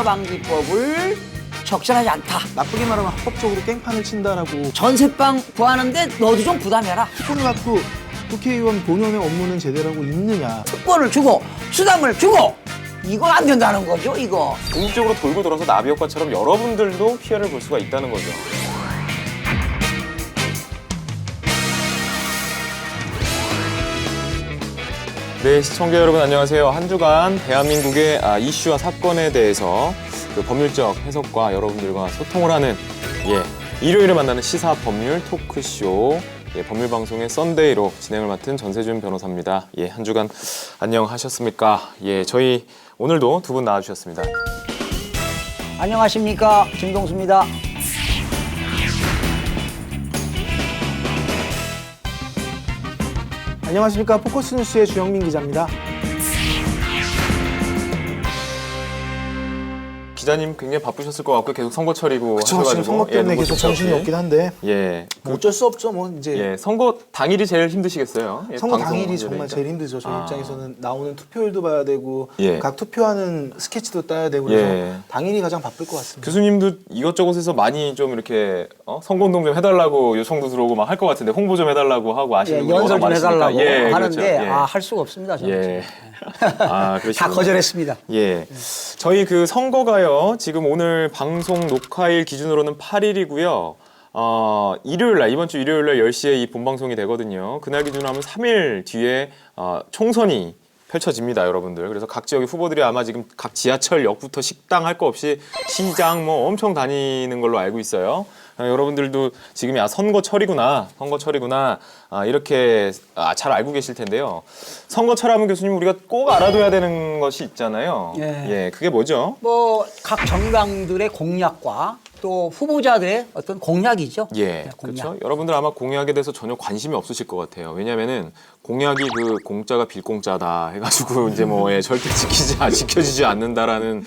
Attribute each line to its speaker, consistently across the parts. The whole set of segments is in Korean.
Speaker 1: 방지법을 적절하지 않다.
Speaker 2: 나쁘게 말하면 합법적으로 깽판을 친다라고.
Speaker 1: 전세방 구하는데 너도 좀 부담해라.
Speaker 2: 특권을 갖고 국회의원 본연의 업무는 제대로 하고 있느냐.
Speaker 1: 특권을 주고 수당을 주고 이거 안 된다는 거죠, 이거.
Speaker 3: 궁극적으로 돌고 돌아서 나비 효과처럼 여러분들도 피해를 볼 수가 있다는 거죠. 네, 시청자 여러분 안녕하세요. 한 주간 대한민국의 이슈와 사건에 대해서 그 법률적 해석과 여러분들과 소통을 하는 일요일에 만나는 시사 법률 토크쇼 법률방송의 썬데이로 진행을 맡은 전세준 변호사입니다. 한 주간 안녕하셨습니까? 저희 오늘도 두 분 나와주셨습니다.
Speaker 1: 안녕하십니까, 김동수입니다.
Speaker 2: 안녕하십니까. 포커스뉴스의 주영민 기자입니다.
Speaker 3: 기자님 굉장히 바쁘셨을 것 같고 계속 선거철이고
Speaker 2: 그쵸,
Speaker 3: 하셔가지고
Speaker 2: 지금 선거 때문에 계속 정신이 없긴 한데 뭐 어쩔 수 없죠. 뭐 이제
Speaker 3: 선거 당일이 제일 힘드시겠어요.
Speaker 2: 선거
Speaker 3: 방송
Speaker 2: 당일이 정말
Speaker 3: 문제니까.
Speaker 2: 제일 힘들죠. 저희 입장에서는 나오는 투표율도 봐야 되고 각 투표하는 스케치도 따야 되고 그래서 당일이 가장 바쁠 것 같습니다.
Speaker 3: 교수님도 이것저것에서 많이 좀 이렇게 선거운동 좀 해달라고 요청도 들어오고 막 할 것 같은데 홍보 좀 해달라고 하고 아시는 분이
Speaker 1: 연설 좀 해달라고 하는데
Speaker 3: 그렇죠.
Speaker 1: 할 수가 없습니다. 저는. 다 거절했습니다.
Speaker 3: 저희 그 선거가요 지금 오늘 방송 녹화일 기준으로는 8일이고요. 일요일 날 이번 주 일요일 날 10시에 이 본방송이 되거든요. 그날 기준으로 하면 3일 뒤에 총선이 펼쳐집니다, 여러분들. 그래서 각 지역의 후보들이 아마 지금 각 지하철역부터 식당 할 거 없이 시장 뭐 엄청 다니는 걸로 알고 있어요. 여러분들도 지금이 선거철이구나 이렇게 잘 알고 계실 텐데요. 선거철 하면 교수님 우리가 꼭 알아둬야 되는 것이 있잖아요. 그게 뭐죠?
Speaker 1: 뭐 각 정당들의 공약과 또 후보자들의 어떤 공약이죠. 공약.
Speaker 3: 그렇죠. 여러분들 아마 공약에 대해서 전혀 관심이 없으실 것 같아요. 왜냐면은 공약이 그 공짜가 빌공짜다 해가지고 이제 뭐 절대 지켜지지 않는다라는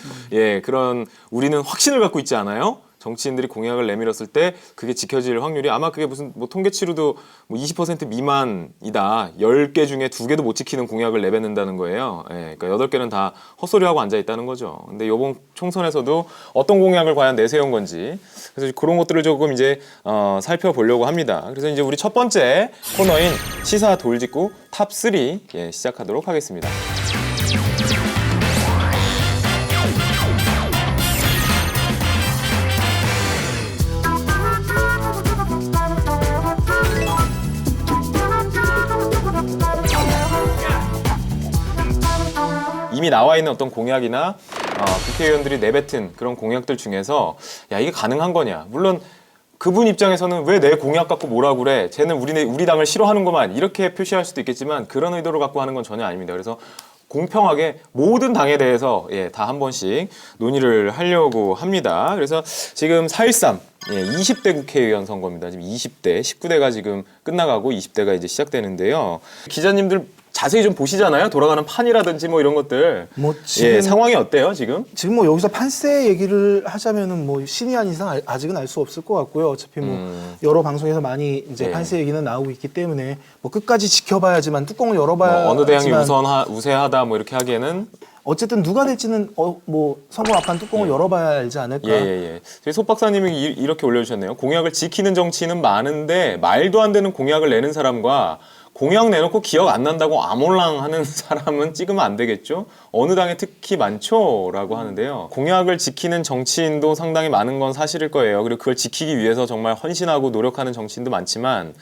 Speaker 3: 그런 우리는 확신을 갖고 있지 않아요? 정치인들이 공약을 내밀었을 때 그게 지켜질 확률이 아마 그게 무슨 뭐 통계치로도 뭐 20% 미만이다. 10개 중에 2개도 못 지키는 공약을 내뱉는다는 거예요. 그러니까 8개는 다 헛소리하고 앉아 있다는 거죠. 근데 이번 총선에서도 어떤 공약을 과연 내세운 건지 그래서 그런 것들을 조금 이제 살펴보려고 합니다. 그래서 이제 우리 첫 번째 코너인 시사 돌직구 탑3 시작하도록 하겠습니다. 이미 나와 있는 어떤 공약이나 국회의원들이 내뱉은 그런 공약들 중에서 이게 가능한 거냐. 물론 그분 입장에서는 왜 내 공약 갖고 뭐라 그래. 쟤는 우리 당을 싫어하는구만. 이렇게 표시할 수도 있겠지만 그런 의도를 갖고 하는 건 전혀 아닙니다. 그래서 공평하게 모든 당에 대해서 다 한 번씩 논의를 하려고 합니다. 그래서 지금 4.13 20대 국회의원 선거입니다. 지금 20대, 19대가 지금 끝나가고 20대가 이제 시작되는데요. 기자님들 자세히 좀 보시잖아요. 돌아가는 판이라든지 뭐 이런 것들.
Speaker 2: 뭐 지금
Speaker 3: 상황이 어때요, 지금?
Speaker 2: 지금 뭐 여기서 판세 얘기를 하자면은 뭐 신이 아닌 이상 아직은 알 수 없을 것 같고요. 어차피 뭐 여러 방송에서 많이 이제 판세 얘기는 나오고 있기 때문에 뭐 끝까지 지켜봐야지만 뚜껑을 열어봐야지만
Speaker 3: 어느 대항이 우세하다 뭐 이렇게 하기에는
Speaker 2: 어쨌든 누가 될지는 뭐 선거 앞판 뚜껑을 열어봐야 알지 않을까.
Speaker 3: 저희 속 박사님이 이렇게 올려주셨네요. 공약을 지키는 정치인은 많은데 말도 안 되는 공약을 내는 사람과 공약 내놓고 기억 안 난다고 아몰랑하는 사람은 찍으면 안 되겠죠? 어느 당에 특히 많죠? 라고 하는데요. 공약을 지키는 정치인도 상당히 많은 건 사실일 거예요. 그리고 그걸 지키기 위해서 정말 헌신하고 노력하는 정치인도 많지만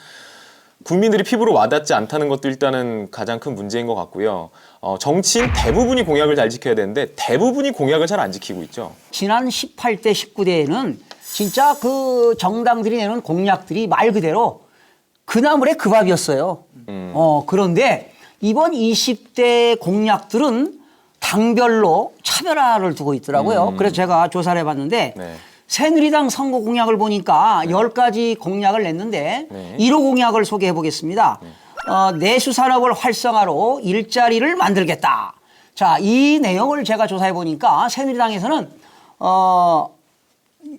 Speaker 3: 국민들이 피부로 와닿지 않다는 것도 일단은 가장 큰 문제인 것 같고요. 정치인 대부분이 공약을 잘 지켜야 되는데 대부분이 공약을 잘 안 지키고 있죠.
Speaker 1: 지난 18대, 19대에는 진짜 그 정당들이 내는 공약들이 말 그대로 그나물의 그 밥이었어요. 그런데 이번 20대 공약들은 당별로 차별화를 두고 있더라고요. 그래서 제가 조사를 해봤는데 새누리당 선거 공약을 보니까 10가지 공약을 냈는데 1호 공약을 소개해 보겠습니다. 내수 산업을 활성화로 일자리를 만들겠다. 자, 이 내용을 제가 조사해 보니까 새누리당에서는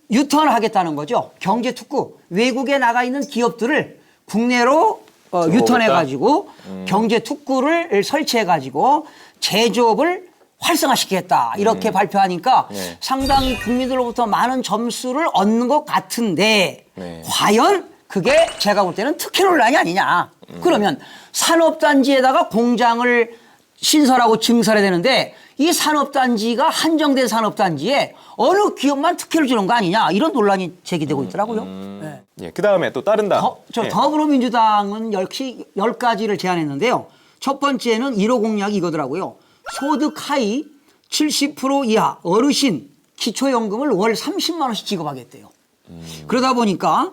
Speaker 1: 유턴하겠다는 거죠. 경제 특구, 외국에 나가 있는 기업들을 국내로 유턴해가지고 경제 특구를 설치해가지고 제조업을 활성화시키겠다 이렇게 발표하니까
Speaker 3: 네.
Speaker 1: 상당히 국민들로부터 많은 점수를 얻는 것 같은데
Speaker 3: 네.
Speaker 1: 과연 그게 제가 볼 때는 특혜 논란이 아니냐. 그러면 산업단지에다가 공장을 신설하고 증설해야 되는데 이 산업단지가 한정된 산업단지에 어느 기업만 특혜를 주는 거 아니냐 이런 논란이 제기되고 있더라고요. 네.
Speaker 3: 예, 그 다음에 또 다른 당.
Speaker 1: 저
Speaker 3: 예.
Speaker 1: 더불어민주당은 역시 10가지를 제안했는데요. 첫 번째는 1호 공약이 이거더라고요. 소득 하위 70% 이하 어르신 기초연금을 월 30만 원씩 지급하겠대요. 그러다 보니까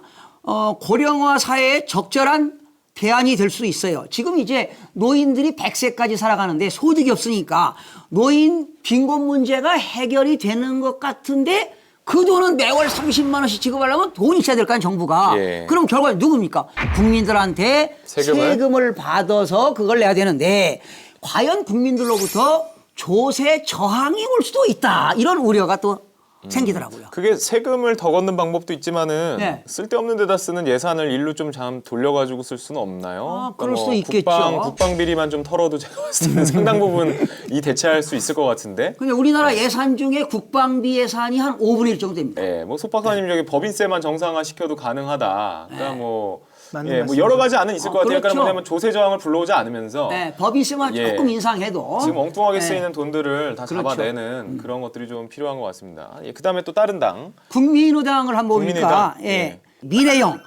Speaker 1: 고령화 사회에 적절한 대안이 될 수 있어요. 지금 이제 노인들이 100세까지 살아가는데 소득이 없으니까 노인 빈곤 문제가 해결이 되는 것 같은데 그 돈은 매월 30만 원씩 지급하려면 돈이 있어야 될 거 아니에요, 정부가.
Speaker 3: 예.
Speaker 1: 그럼 결과는 누굽니까? 국민들한테
Speaker 3: 세금을?
Speaker 1: 세금을 받아서 그걸 내야 되는데 과연 국민들로부터 조세 저항이 올 수도 있다. 이런 우려가 또 생기더라고요.
Speaker 3: 그게 세금을 더 걷는 방법도 있지만은
Speaker 1: 네.
Speaker 3: 쓸데없는 데다 쓰는 예산을 일로 좀 잘 돌려가지고 쓸 수는 없나요?
Speaker 1: 아, 그럴 수도 있겠죠.
Speaker 3: 국방 비리만 좀 털어도 제가 봤을 때는 상당 부분 이 대체할 수 있을 것 같은데.
Speaker 1: 근데 우리나라 예산 중에 국방비 예산이 한 5분의 1 정도 됩니다.
Speaker 3: 예, 뭐 속박사님 저기 법인세만 정상화 시켜도 가능하다. 그러니까 뭐,
Speaker 2: 맞는
Speaker 3: 예, 뭐
Speaker 2: 말씀이죠.
Speaker 3: 여러 가지 안은 있을 것 같아요.
Speaker 1: 그렇죠.
Speaker 3: 그러니까 뭐냐면 조세 저항을 불러오지 않으면서
Speaker 1: 네, 법인세만
Speaker 3: 예.
Speaker 1: 조금 인상해도
Speaker 3: 지금 엉뚱하게
Speaker 1: 네.
Speaker 3: 쓰이는 돈들을 다
Speaker 1: 그렇죠.
Speaker 3: 잡아내는 그런 것들이 좀 필요한 것 같습니다. 예, 그다음에 또 다른 당.
Speaker 1: 국민의당을 한번 보니까
Speaker 3: 국민의당.
Speaker 1: 예.
Speaker 3: 예.
Speaker 1: 미래형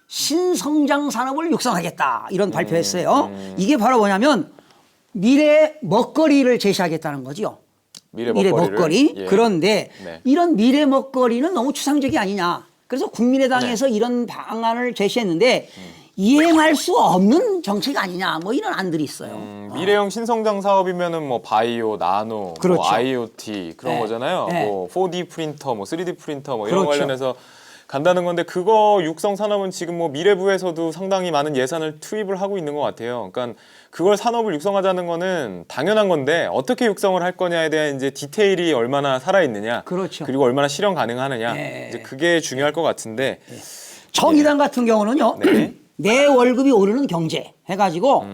Speaker 1: 신성장 산업을 육성하겠다 이런 발표했어요. 이게 바로 뭐냐면 미래 먹거리를 제시하겠다는 거죠.
Speaker 3: 미래
Speaker 1: 미래
Speaker 3: 먹거리를.
Speaker 1: 먹거리.
Speaker 3: 예.
Speaker 1: 그런데
Speaker 3: 네.
Speaker 1: 이런 미래 먹거리는 너무 추상적이 아니냐. 그래서 국민의당에서
Speaker 3: 네.
Speaker 1: 이런 방안을 제시했는데 이행할 수 없는 정책 아니냐. 뭐 이런 안들이 있어요.
Speaker 3: 미래형 신성장 사업이면은 뭐 바이오, 나노,
Speaker 1: 그렇죠.
Speaker 3: 뭐 IoT 그런
Speaker 1: 네.
Speaker 3: 거잖아요.
Speaker 1: 네.
Speaker 3: 뭐 4D 프린터, 뭐 3D 프린터 뭐 이런
Speaker 1: 그렇죠.
Speaker 3: 관련해서 간다는 건데 그거 육성 산업은 지금 뭐 미래부에서도 상당히 많은 예산을 투입을 하고 있는 것 같아요. 그러니까 그걸 산업을 육성하자는 거는 당연한 건데 어떻게 육성을 할 거냐에 대한 이제 디테일이 얼마나 살아 있느냐,
Speaker 1: 그렇죠.
Speaker 3: 그리고 얼마나 실현 가능하느냐,
Speaker 1: 네.
Speaker 3: 이제 그게 중요할 것 같은데.
Speaker 1: 정의당 같은 경우는요.
Speaker 3: 네.
Speaker 1: 내 월급이 오르는 경제 해가지고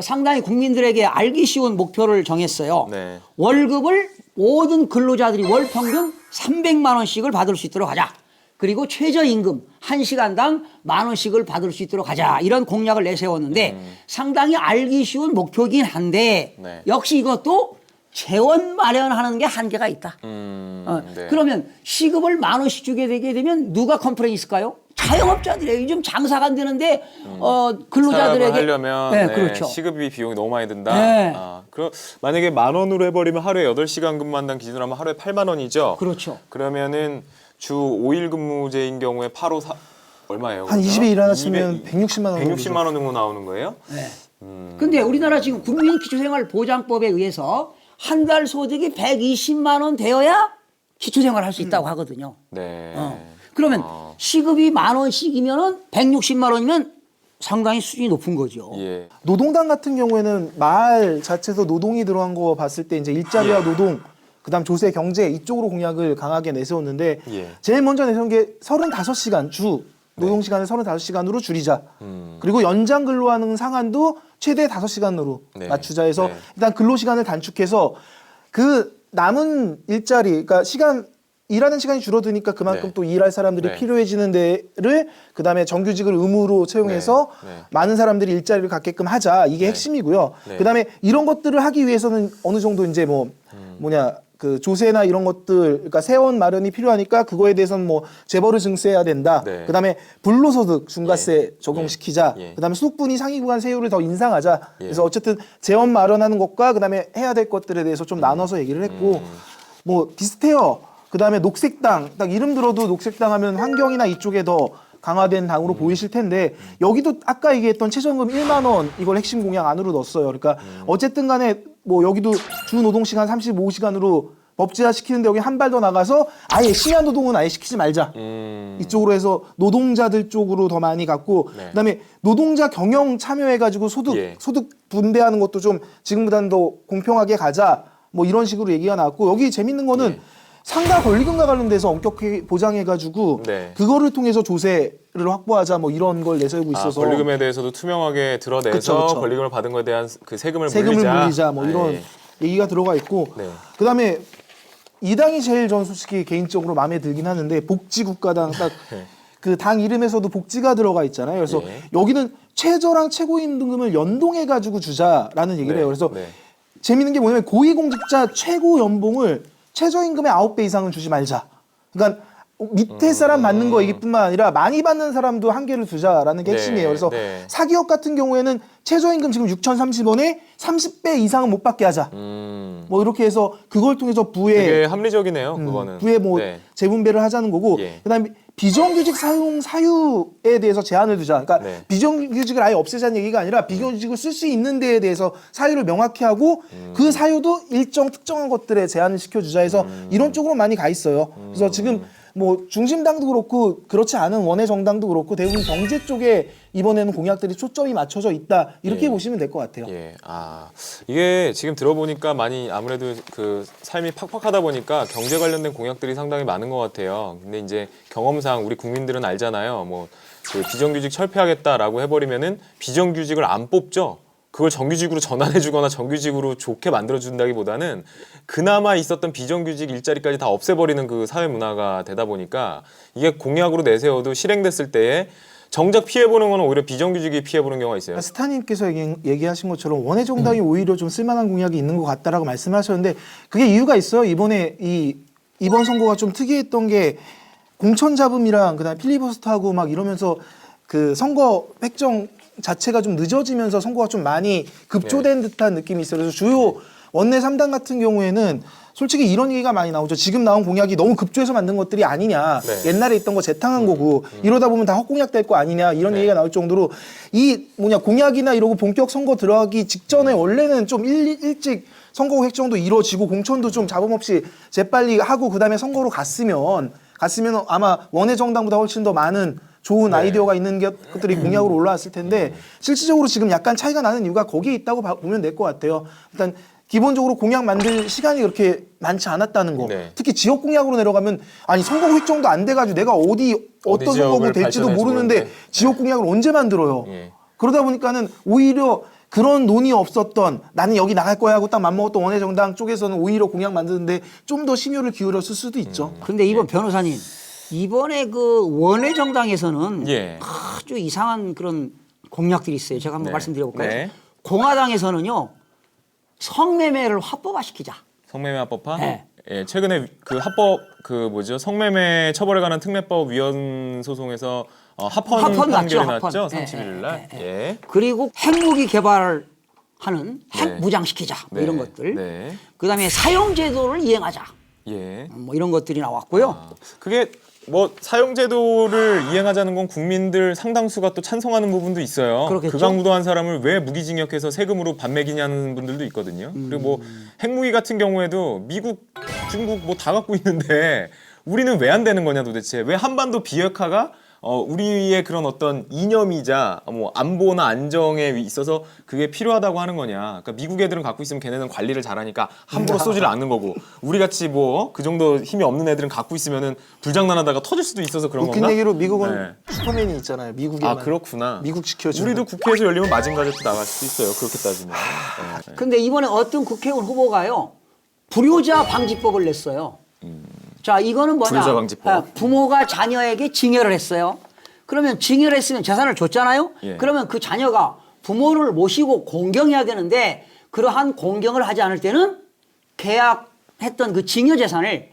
Speaker 1: 상당히 국민들에게 알기 쉬운 목표를 정했어요.
Speaker 3: 네.
Speaker 1: 월급을 모든 근로자들이 월 평균 300만 원씩을 받을 수 있도록 하자. 그리고 최저임금 1시간당 10,000원씩을 받을 수 있도록 하자. 이런 공약을 내세웠는데 상당히 알기 쉬운 목표긴 한데
Speaker 3: 네.
Speaker 1: 역시 이것도 재원 마련하는 게 한계가 있다.
Speaker 3: 네.
Speaker 1: 그러면 시급을 10,000원씩 주게 되게 되면 누가 컴플레인 있을까요? 자영업자들이에요. 요즘 장사가 안 되는데 근로자들에게
Speaker 3: 사업을 하려면
Speaker 1: 네,
Speaker 3: 네,
Speaker 1: 그렇죠.
Speaker 3: 시급이 비용이 너무 많이 든다.
Speaker 1: 네.
Speaker 3: 그럼 만약에 10,000원으로 해버리면 하루에 8시간 근무한다는 기준으로 하면 하루에 8만 원이죠.
Speaker 1: 그렇죠.
Speaker 3: 그러면은 주 5일 근무제인 경우에 8호 얼마예요?
Speaker 2: 한
Speaker 3: 그죠?
Speaker 2: 20일 일하시면 160만 원.
Speaker 3: 160만 원 정도 나오는 거예요?
Speaker 1: 네. 근데 우리나라 지금 국민기초생활보장법에 의해서 한 달 소득이 120만 원 되어야 기초생활 할 수 있다고 하거든요.
Speaker 3: 네.
Speaker 1: 그러면 시급이 10,000원씩이면은 160만 원이면 상당히 수준이 높은 거죠.
Speaker 3: 예.
Speaker 2: 노동당 같은 경우에는 말 자체에서 노동이 들어간 거 봤을 때 이제 일자리와
Speaker 3: 예.
Speaker 2: 노동, 그다음 조세, 경제 이쪽으로 공약을 강하게 내세웠는데
Speaker 3: 예.
Speaker 2: 제일 먼저 내세운 게 35시간 주 노동 시간을 35시간으로 줄이자. 그리고 연장 근로하는 상한도 최대 5시간으로
Speaker 3: 네.
Speaker 2: 맞추자 해서
Speaker 3: 네.
Speaker 2: 일단 근로 시간을 단축해서 그 남은 일자리, 그러니까 일하는 시간이 줄어드니까 그만큼
Speaker 3: 네.
Speaker 2: 또 일할 사람들이
Speaker 3: 네.
Speaker 2: 필요해지는 데를 그다음에 정규직을 의무로 채용해서
Speaker 3: 네. 네.
Speaker 2: 많은 사람들이 일자리를 갖게끔 하자. 이게
Speaker 3: 네.
Speaker 2: 핵심이고요.
Speaker 3: 네.
Speaker 2: 그다음에 이런 것들을 하기 위해서는 어느 정도 이제 그 조세나 이런 것들, 그러니까 세원 마련이 필요하니까 그거에 대해서는 뭐 재벌을 증세해야 된다.
Speaker 3: 네.
Speaker 2: 그다음에 불로소득 중과세 적용시키자.
Speaker 3: 예.
Speaker 2: 그다음에 소득분위 상위 구간 세율을 더 인상하자.
Speaker 3: 예.
Speaker 2: 그래서 어쨌든 재원 마련하는 것과 그다음에 해야 될 것들에 대해서 좀 나눠서 얘기를 했고 뭐 비슷해요. 그다음에 녹색당, 딱 이름 들어도 녹색당 하면 환경이나 이쪽에 더 강화된 당으로 보이실 텐데 여기도 아까 얘기했던 최저임금 1만 원 이걸 핵심 공약 안으로 넣었어요. 그러니까 어쨌든 간에 뭐 여기도 주 노동 시간 35시간으로 법제화 시키는데 여기 한 발 더 나가서 아예 심야 노동은 아예 시키지 말자. 이쪽으로 해서 노동자들 쪽으로 더 많이 갔고
Speaker 3: 네.
Speaker 2: 그다음에 노동자 경영 참여해가지고 소득 분배하는 것도 좀 지금보다는 더 공평하게 가자. 뭐 이런 식으로 얘기가 나왔고 여기 재밌는 거는 상가 권리금과 관련돼서 엄격히 보장해가지고
Speaker 3: 네.
Speaker 2: 그거를 통해서 조세를 확보하자 뭐 이런 걸 내세우고 있어서
Speaker 3: 권리금에 대해서도 투명하게 드러내서
Speaker 2: 그쵸, 그쵸.
Speaker 3: 권리금을 받은 것에 대한 그 세금을
Speaker 2: 세금을 물리자 뭐 이런
Speaker 3: 예.
Speaker 2: 얘기가 들어가 있고
Speaker 3: 네.
Speaker 2: 그다음에 이 당이 제일 전 솔직히 개인적으로 마음에 들긴 하는데 복지국가당 딱 그 당 이름에서도 복지가 들어가 있잖아요. 그래서
Speaker 3: 예.
Speaker 2: 여기는 최저랑 최고임금을 연동해 가지고 주자라는 얘기를
Speaker 3: 네.
Speaker 2: 해요. 그래서
Speaker 3: 네.
Speaker 2: 재밌는 게 뭐냐면 고위공직자 최고 연봉을 최저임금의 9배 이상은 주지 말자. 그러니까 밑에 사람 받는 거 이기뿐만 아니라 많이 받는 사람도 한계를 두자라는 게
Speaker 3: 네,
Speaker 2: 핵심이에요. 그래서
Speaker 3: 네.
Speaker 2: 사기업 같은 경우에는 최저임금 지금 6,030원에 30배 이상은 못 받게 하자. 뭐 이렇게 해서 그걸 통해서
Speaker 3: 되게 합리적이네요. 그거는.
Speaker 2: 부에 뭐
Speaker 3: 네.
Speaker 2: 재분배를 하자는 거고
Speaker 3: 예.
Speaker 2: 그다음에 비정규직 사용 사유에 대해서 제한을 두자. 그러니까
Speaker 3: 네.
Speaker 2: 비정규직을 아예 없애자는 얘기가 아니라 비정규직을 쓸 수 있는 데에 대해서 사유를 명확히 하고 그 사유도 일정 특정한 것들에 제한을 시켜주자 해서 이런 쪽으로 많이 가 있어요. 그래서 지금 뭐 중심당도 그렇고 그렇지 않은 원외 정당도 그렇고 대부분 경제 쪽에 이번에는 공약들이 초점이 맞춰져 있다 이렇게
Speaker 3: 예.
Speaker 2: 보시면 될 것 같아요.
Speaker 3: 예, 이게 지금 들어보니까 많이 아무래도 그 삶이 팍팍하다 보니까 경제 관련된 공약들이 상당히 많은 것 같아요. 근데 이제 경험상 우리 국민들은 알잖아요. 뭐 그 비정규직 철폐하겠다라고 해버리면은 비정규직을 안 뽑죠. 그걸 정규직으로 전환해주거나 정규직으로 좋게 만들어준다기보다는 그나마 있었던 비정규직 일자리까지 다 없애버리는 그 사회 문화가 되다 보니까 이게 공약으로 내세워도 실행됐을 때에 정작 피해보는 건 오히려 비정규직이 피해보는 경우가 있어요.
Speaker 2: 스타님께서 얘기하신 것처럼 원외 정당이 오히려 좀 쓸만한 공약이 있는 것 같다라고 말씀하셨는데 그게 이유가 있어요. 이번에 이번 선거가 좀 특이했던 게 공천 잡음이랑 그다음에 필리버스터하고 막 이러면서 그 선거 획정 자체가 좀 늦어지면서 선거가 좀 많이 급조된 듯한 느낌이 있어요. 그래서 주요 원내 3당 같은 경우에는 솔직히 이런 얘기가 많이 나오죠. 지금 나온 공약이 너무 급조해서 만든 것들이 아니냐.
Speaker 3: 네.
Speaker 2: 옛날에 있던 거 재탕한 거고 이러다 보면 다 헛공약 될 거 아니냐. 이런
Speaker 3: 네.
Speaker 2: 얘기가 나올 정도로 이 공약이나 이러고 본격 선거 들어가기 직전에 원래는 좀 일찍 선거 획정도 이루어지고 공천도 좀 잡음 없이 재빨리 하고 그다음에 선거로 갔으면 아마 원외 정당보다 훨씬 더 많은 좋은
Speaker 3: 네.
Speaker 2: 아이디어가 있는 것들이 공약으로 올라왔을 텐데 실질적으로 지금 약간 차이가 나는 이유가 거기에 있다고 보면 될 것 같아요. 일단 기본적으로 공약 만들 시간이 그렇게 많지 않았다는 거.
Speaker 3: 네.
Speaker 2: 특히 지역 공약으로 내려가면 아니 선거 획정도 안 돼가지고 내가 어떤 선거구
Speaker 3: 지역을
Speaker 2: 될지도
Speaker 3: 발전할지
Speaker 2: 모르는데
Speaker 3: 모르는데.
Speaker 2: 지역 공약을 언제 만들어요.
Speaker 3: 예.
Speaker 2: 그러다 보니까는 오히려 그런 논의 없었던 나는 여기 나갈 거야 하고 딱 맘먹었던 원외 정당 쪽에서는 오히려 공약 만드는데 좀 더 심혈을 기울였을 수도 있죠.
Speaker 1: 근데 이번 변호사님 이번에 그 원외 정당에서는
Speaker 3: 예.
Speaker 1: 아주 이상한 그런 공약들이 있어요. 제가 한번
Speaker 3: 네.
Speaker 1: 말씀드려볼까요?
Speaker 3: 네.
Speaker 1: 공화당에서는요 성매매를 합법화시키자.
Speaker 3: 성매매 합법화?
Speaker 1: 네.
Speaker 3: 예, 최근에 그 합법 그 뭐죠? 성매매 처벌에 관한 특례법 위헌 소송에서 합헌
Speaker 1: 합헌
Speaker 3: 판결이
Speaker 1: 났죠,
Speaker 3: 났죠.
Speaker 1: 합헌.
Speaker 3: 31일 날. 예.
Speaker 1: 그리고 핵무기 개발하는 핵
Speaker 3: 네.
Speaker 1: 무장시키자 뭐
Speaker 3: 네.
Speaker 1: 이런 것들.
Speaker 3: 네.
Speaker 1: 그다음에 사용제도를 이행하자.
Speaker 3: 예.
Speaker 1: 뭐 이런 것들이 나왔고요.
Speaker 3: 그게 뭐 사용제도를 이행하자는 건 국민들 상당수가 또 찬성하는 부분도 있어요.
Speaker 1: 그렇겠죠.
Speaker 3: 극악무도한 사람을 왜 무기징역해서 세금으로 밥 먹이냐는 분들도 있거든요. 그리고 뭐 핵무기 같은 경우에도 미국, 중국 뭐 다 갖고 있는데 우리는 왜 안 되는 거냐 도대체. 왜 한반도 비핵화가 우리의 그런 어떤 이념이자 뭐 안보나 안정에 있어서 그게 필요하다고 하는 거냐. 그러니까 미국 애들은 갖고 있으면 걔네는 관리를 잘하니까 함부로 쏘지를 않는 거고 우리 같이 뭐 그 정도 힘이 없는 애들은 갖고 있으면은 불장난하다가 터질 수도 있어서 그런
Speaker 2: 웃긴
Speaker 3: 건가?
Speaker 2: 얘기로 미국은
Speaker 3: 네.
Speaker 2: 슈퍼맨이 있잖아요. 미국에
Speaker 3: 아 그렇구나.
Speaker 2: 미국 지켜주는.
Speaker 3: 우리도 국회에서 열리면 마징 가제트 나갈 수도 있어요. 그렇게 따지면. 네.
Speaker 1: 근데 이번에 어떤 국회의원 후보가요 불효자 방지법을 냈어요. 자 이거는 뭐냐?
Speaker 3: 불효자 방지법.
Speaker 1: 부모가 자녀에게 징여를 했어요. 그러면 징여를 했으면 재산을 줬잖아요.
Speaker 3: 예.
Speaker 1: 그러면 그 자녀가 부모를 모시고 공경해야 되는데 그러한 공경을 하지 않을 때는 계약했던 그 징여 재산을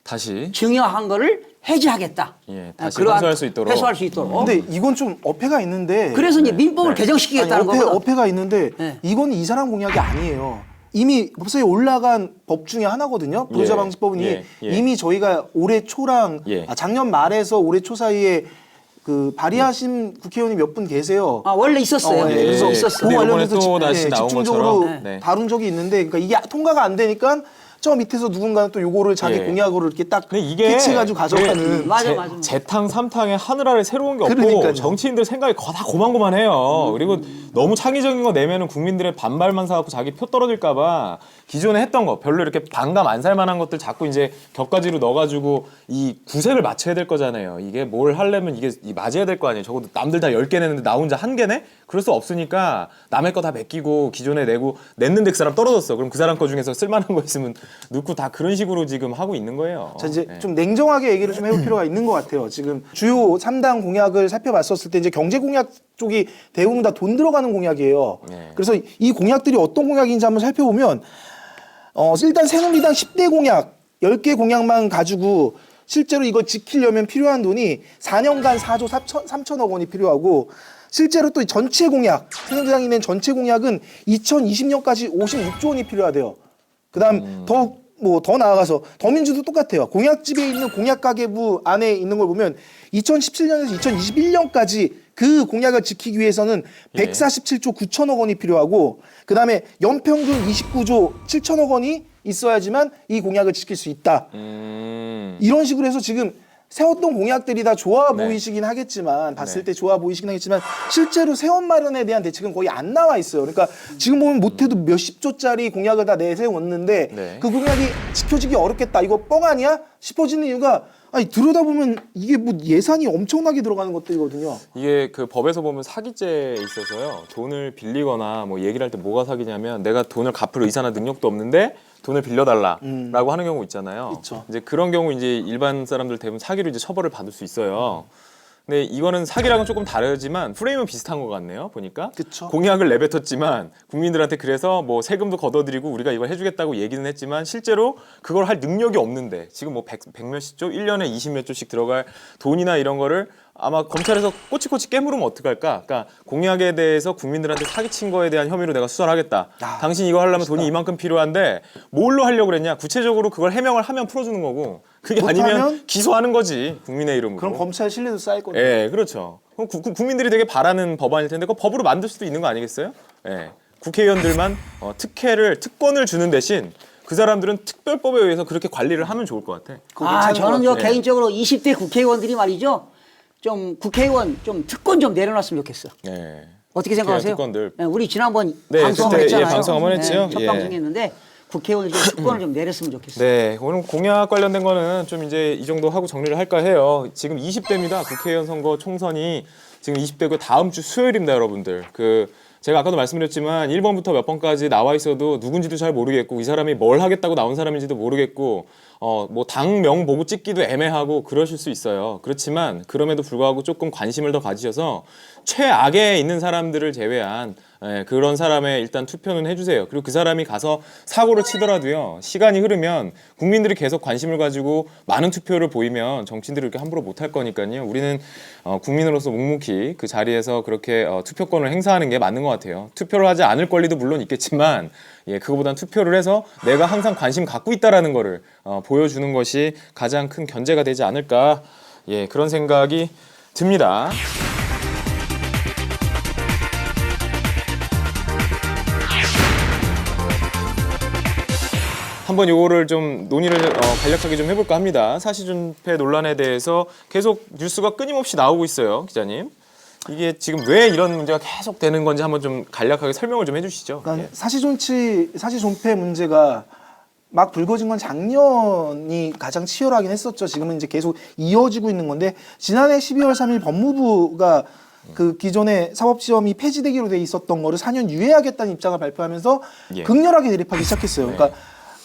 Speaker 3: 다시
Speaker 1: 증여한 거를 해지하겠다.
Speaker 3: 예, 다시
Speaker 1: 그러한
Speaker 3: 회수할 수 있도록.
Speaker 1: 회수할 수 있도록.
Speaker 2: 근데 이건 좀 어폐가 있는데.
Speaker 1: 그래서 이제 민법을
Speaker 3: 네.
Speaker 1: 개정시키겠다는
Speaker 2: 아니,
Speaker 1: 거거든.
Speaker 2: 어폐가 있는데
Speaker 1: 네.
Speaker 2: 이건 이 사람 공약이 아니에요. 이미 법사위에 올라간 법 중에 하나거든요. 불효자
Speaker 3: 예.
Speaker 2: 방지법은
Speaker 3: 예. 예.
Speaker 2: 이미 저희가 올해 초랑
Speaker 3: 예.
Speaker 2: 작년 말에서 올해 초 사이에 그 발의하신 국회의원이 몇 분 계세요.
Speaker 1: 아 원래 있었어요.
Speaker 2: 예.
Speaker 1: 그래서
Speaker 3: 근데
Speaker 1: 있었어.
Speaker 3: 이번에
Speaker 2: 관련해서
Speaker 3: 또 다시 나온
Speaker 2: 집중적으로
Speaker 3: 것처럼. 네.
Speaker 2: 다룬 적이 있는데 그러니까 이게 통과가 안 되니까 저 밑에서 누군가는 또 요거를 자기
Speaker 3: 예.
Speaker 2: 공약으로 이렇게 딱
Speaker 3: 근데 이게
Speaker 2: 캐치해가지고 가져가는.
Speaker 1: 맞아, 맞아.
Speaker 3: 재탕 삼탕에 하늘 아래 새로운 게 없고
Speaker 2: 그러니까요.
Speaker 3: 정치인들 생각이 다 고만고만해요. 그리고 너무 창의적인 거 내면은 국민들의 반발만 사갖고 자기 표 떨어질까봐 기존에 했던 거 별로 이렇게 반감 안 살만한 것들 자꾸 이제 격가지로 넣어가지고 이 구색을 맞춰야 될 거잖아요. 이게 뭘 하려면 이게 맞아야 될 거 아니에요. 적어도 남들 다 10개 내는데 나 혼자 1개네? 그럴 수 없으니까 남의 거 다 맡기고 기존에 내고 냈는데 그 사람 떨어졌어. 그럼 그 사람 거 중에서 쓸만한 거 있으면 넣고 다 그런 식으로 지금 하고 있는 거예요.
Speaker 2: 자, 이제
Speaker 3: 네.
Speaker 2: 좀 냉정하게 얘기를 좀 해볼 필요가 있는 것 같아요. 지금 주요 3당 공약을 살펴봤었을 때 이제 경제 공약 쪽이 대부분 다 돈 들어가는 공약이에요.
Speaker 3: 네.
Speaker 2: 그래서 이 공약들이 어떤 공약인지 한번 살펴보면 일단 새누리당 10대 공약 10개 공약만 가지고 실제로 이걸 지키려면 필요한 돈이 4년간 4조 3천억 원이 필요하고 실제로 또 전체 공약, 새누리당이 낸 전체 공약은 2020년까지 56조 원이 필요하대요. 그다음 더 나아가서 더민주도 똑같아요. 공약집에 있는 공약가계부 안에 있는 걸 보면 2017년에서 2021년까지 그 공약을 지키기 위해서는 147조 9천억 원이 필요하고 그다음에 연평균 29조 7천억 원이 있어야지만 이 공약을 지킬 수 있다. 이런 식으로 해서 지금 세웠던 공약들이 다 좋아
Speaker 3: 네.
Speaker 2: 보이시긴 하겠지만 봤을
Speaker 3: 네.
Speaker 2: 때 좋아 보이시긴 하겠지만 실제로 세원 마련에 대한 대책은 거의 안 나와 있어요. 그러니까 지금 보면 못해도 몇십 조짜리 공약을 다 내세웠는데
Speaker 3: 네.
Speaker 2: 그 공약이 지켜지기 어렵겠다. 이거 뻥 아니야? 싶어지는 이유가 아니 들여다보면 이게 뭐 예산이 엄청나게 들어가는 것들이거든요.
Speaker 3: 이게 그 법에서 보면 사기죄에 있어서요. 돈을 빌리거나 뭐 얘기를 할 때 뭐가 사기냐면 내가 돈을 갚을 의사나 능력도 없는데 돈을 빌려달라라고 하는 경우 있잖아요.
Speaker 2: 그쵸.
Speaker 3: 이제 그런 경우 이제 일반 사람들 대부분 사기로 이제 처벌을 받을 수 있어요. 근데 이거는 사기랑은 조금 다르지만 프레임은 비슷한 것 같네요. 보니까
Speaker 2: 그쵸.
Speaker 3: 공약을 내뱉었지만 국민들한테 그래서 뭐 세금도 걷어들이고 우리가 이걸 해주겠다고 얘기는 했지만 실제로 그걸 할 능력이 없는데 지금 뭐 100몇십 조, 1년에 20몇 조씩 들어갈 돈이나 이런 거를 아마 검찰에서 꼬치꼬치 깨물으면 어떡할까? 그러니까 공약에 대해서 국민들한테 사기친 거에 대한 혐의로 내가 수사를 하겠다. 당신 이거 하려면 돈이 이만큼 필요한데 뭘로 하려고 그랬냐? 구체적으로 그걸 해명을 하면 풀어주는 거고 그게 아니면
Speaker 2: 못하면?
Speaker 3: 기소하는 거지 국민의 이름으로.
Speaker 2: 그럼 검찰 신뢰도 쌓일 거예요.
Speaker 3: 예, 그렇죠. 그럼 국민들이 되게 바라는 법안일 텐데 그 법으로 만들 수도 있는 거 아니겠어요? 예, 국회의원들만 특권을 주는 대신 그 사람들은 특별법에 의해서 그렇게 관리를 하면 좋을 것 같아.
Speaker 2: 그거 괜찮은 것
Speaker 1: 저는
Speaker 2: 같아요.
Speaker 1: 개인적으로 20대 국회의원들이 말이죠. 좀 국회의원 좀 특권 좀 내려놨으면 좋겠어.
Speaker 3: 예.
Speaker 1: 어떻게 생각하세요?
Speaker 3: 특권들.
Speaker 1: 네, 우리 지난번
Speaker 3: 네,
Speaker 1: 방송
Speaker 3: 그때,
Speaker 1: 했잖아요.
Speaker 3: 예, 방송 한번 했죠.
Speaker 1: 첫
Speaker 3: 예.
Speaker 1: 방송했는데 국회의원이 좀 특권을 좀 내렸으면 좋겠어요.
Speaker 3: 네, 오늘 공약 관련된 거는 좀 이제 이 정도 하고 정리를 할까 해요. 지금 20대입니다. 국회의원 선거 총선이 지금 20대고 다음 주 수요일입니다, 여러분들. 제가 아까도 말씀드렸지만 1번부터 몇 번까지 나와 있어도 누군지도 잘 모르겠고 이 사람이 뭘 하겠다고 나온 사람인지도 모르겠고 뭐 당명 보고 찍기도 애매하고 그러실 수 있어요. 그렇지만 그럼에도 불구하고 조금 관심을 더 가지셔서 최악에 있는 사람들을 제외한 그런 사람의 일단 투표는 해주세요. 그리고 그 사람이 가서 사고를 치더라도요. 시간이 흐르면 국민들이 계속 관심을 가지고 많은 투표를 보이면 정치인들이 이렇게 함부로 못할 거니까요. 우리는 국민으로서 묵묵히 그 자리에서 그렇게 투표권을 행사하는 게 맞는 것 같아요. 투표를 하지 않을 권리도 물론 있겠지만 그거보단 투표를 해서 내가 항상 관심 갖고 있다라는 거를 보여주는 것이 가장 큰 견제가 되지 않을까 그런 생각이 듭니다. 한번 요거를 좀 논의를 간략하게 좀 해볼까 합니다. 사시준폐 논란에 대해서 계속 뉴스가 끊임없이 나오고 있어요, 기자님. 이게 지금 왜 이런 문제가 계속 되는 건지 한번 좀 간략하게 설명을 좀 해주시죠.
Speaker 2: 그러니까 사시존폐 문제가 막 불거진 건 작년이 가장 치열하긴 했었죠. 지금은 이제 계속 이어지고 있는 건데 지난해 12월 3일 법무부가 그 기존의 사법시험이 폐지되기로 돼 있었던 거를 4년 유예하겠다는 입장을 발표하면서 극렬하게 대립하기 시작했어요. 그러니까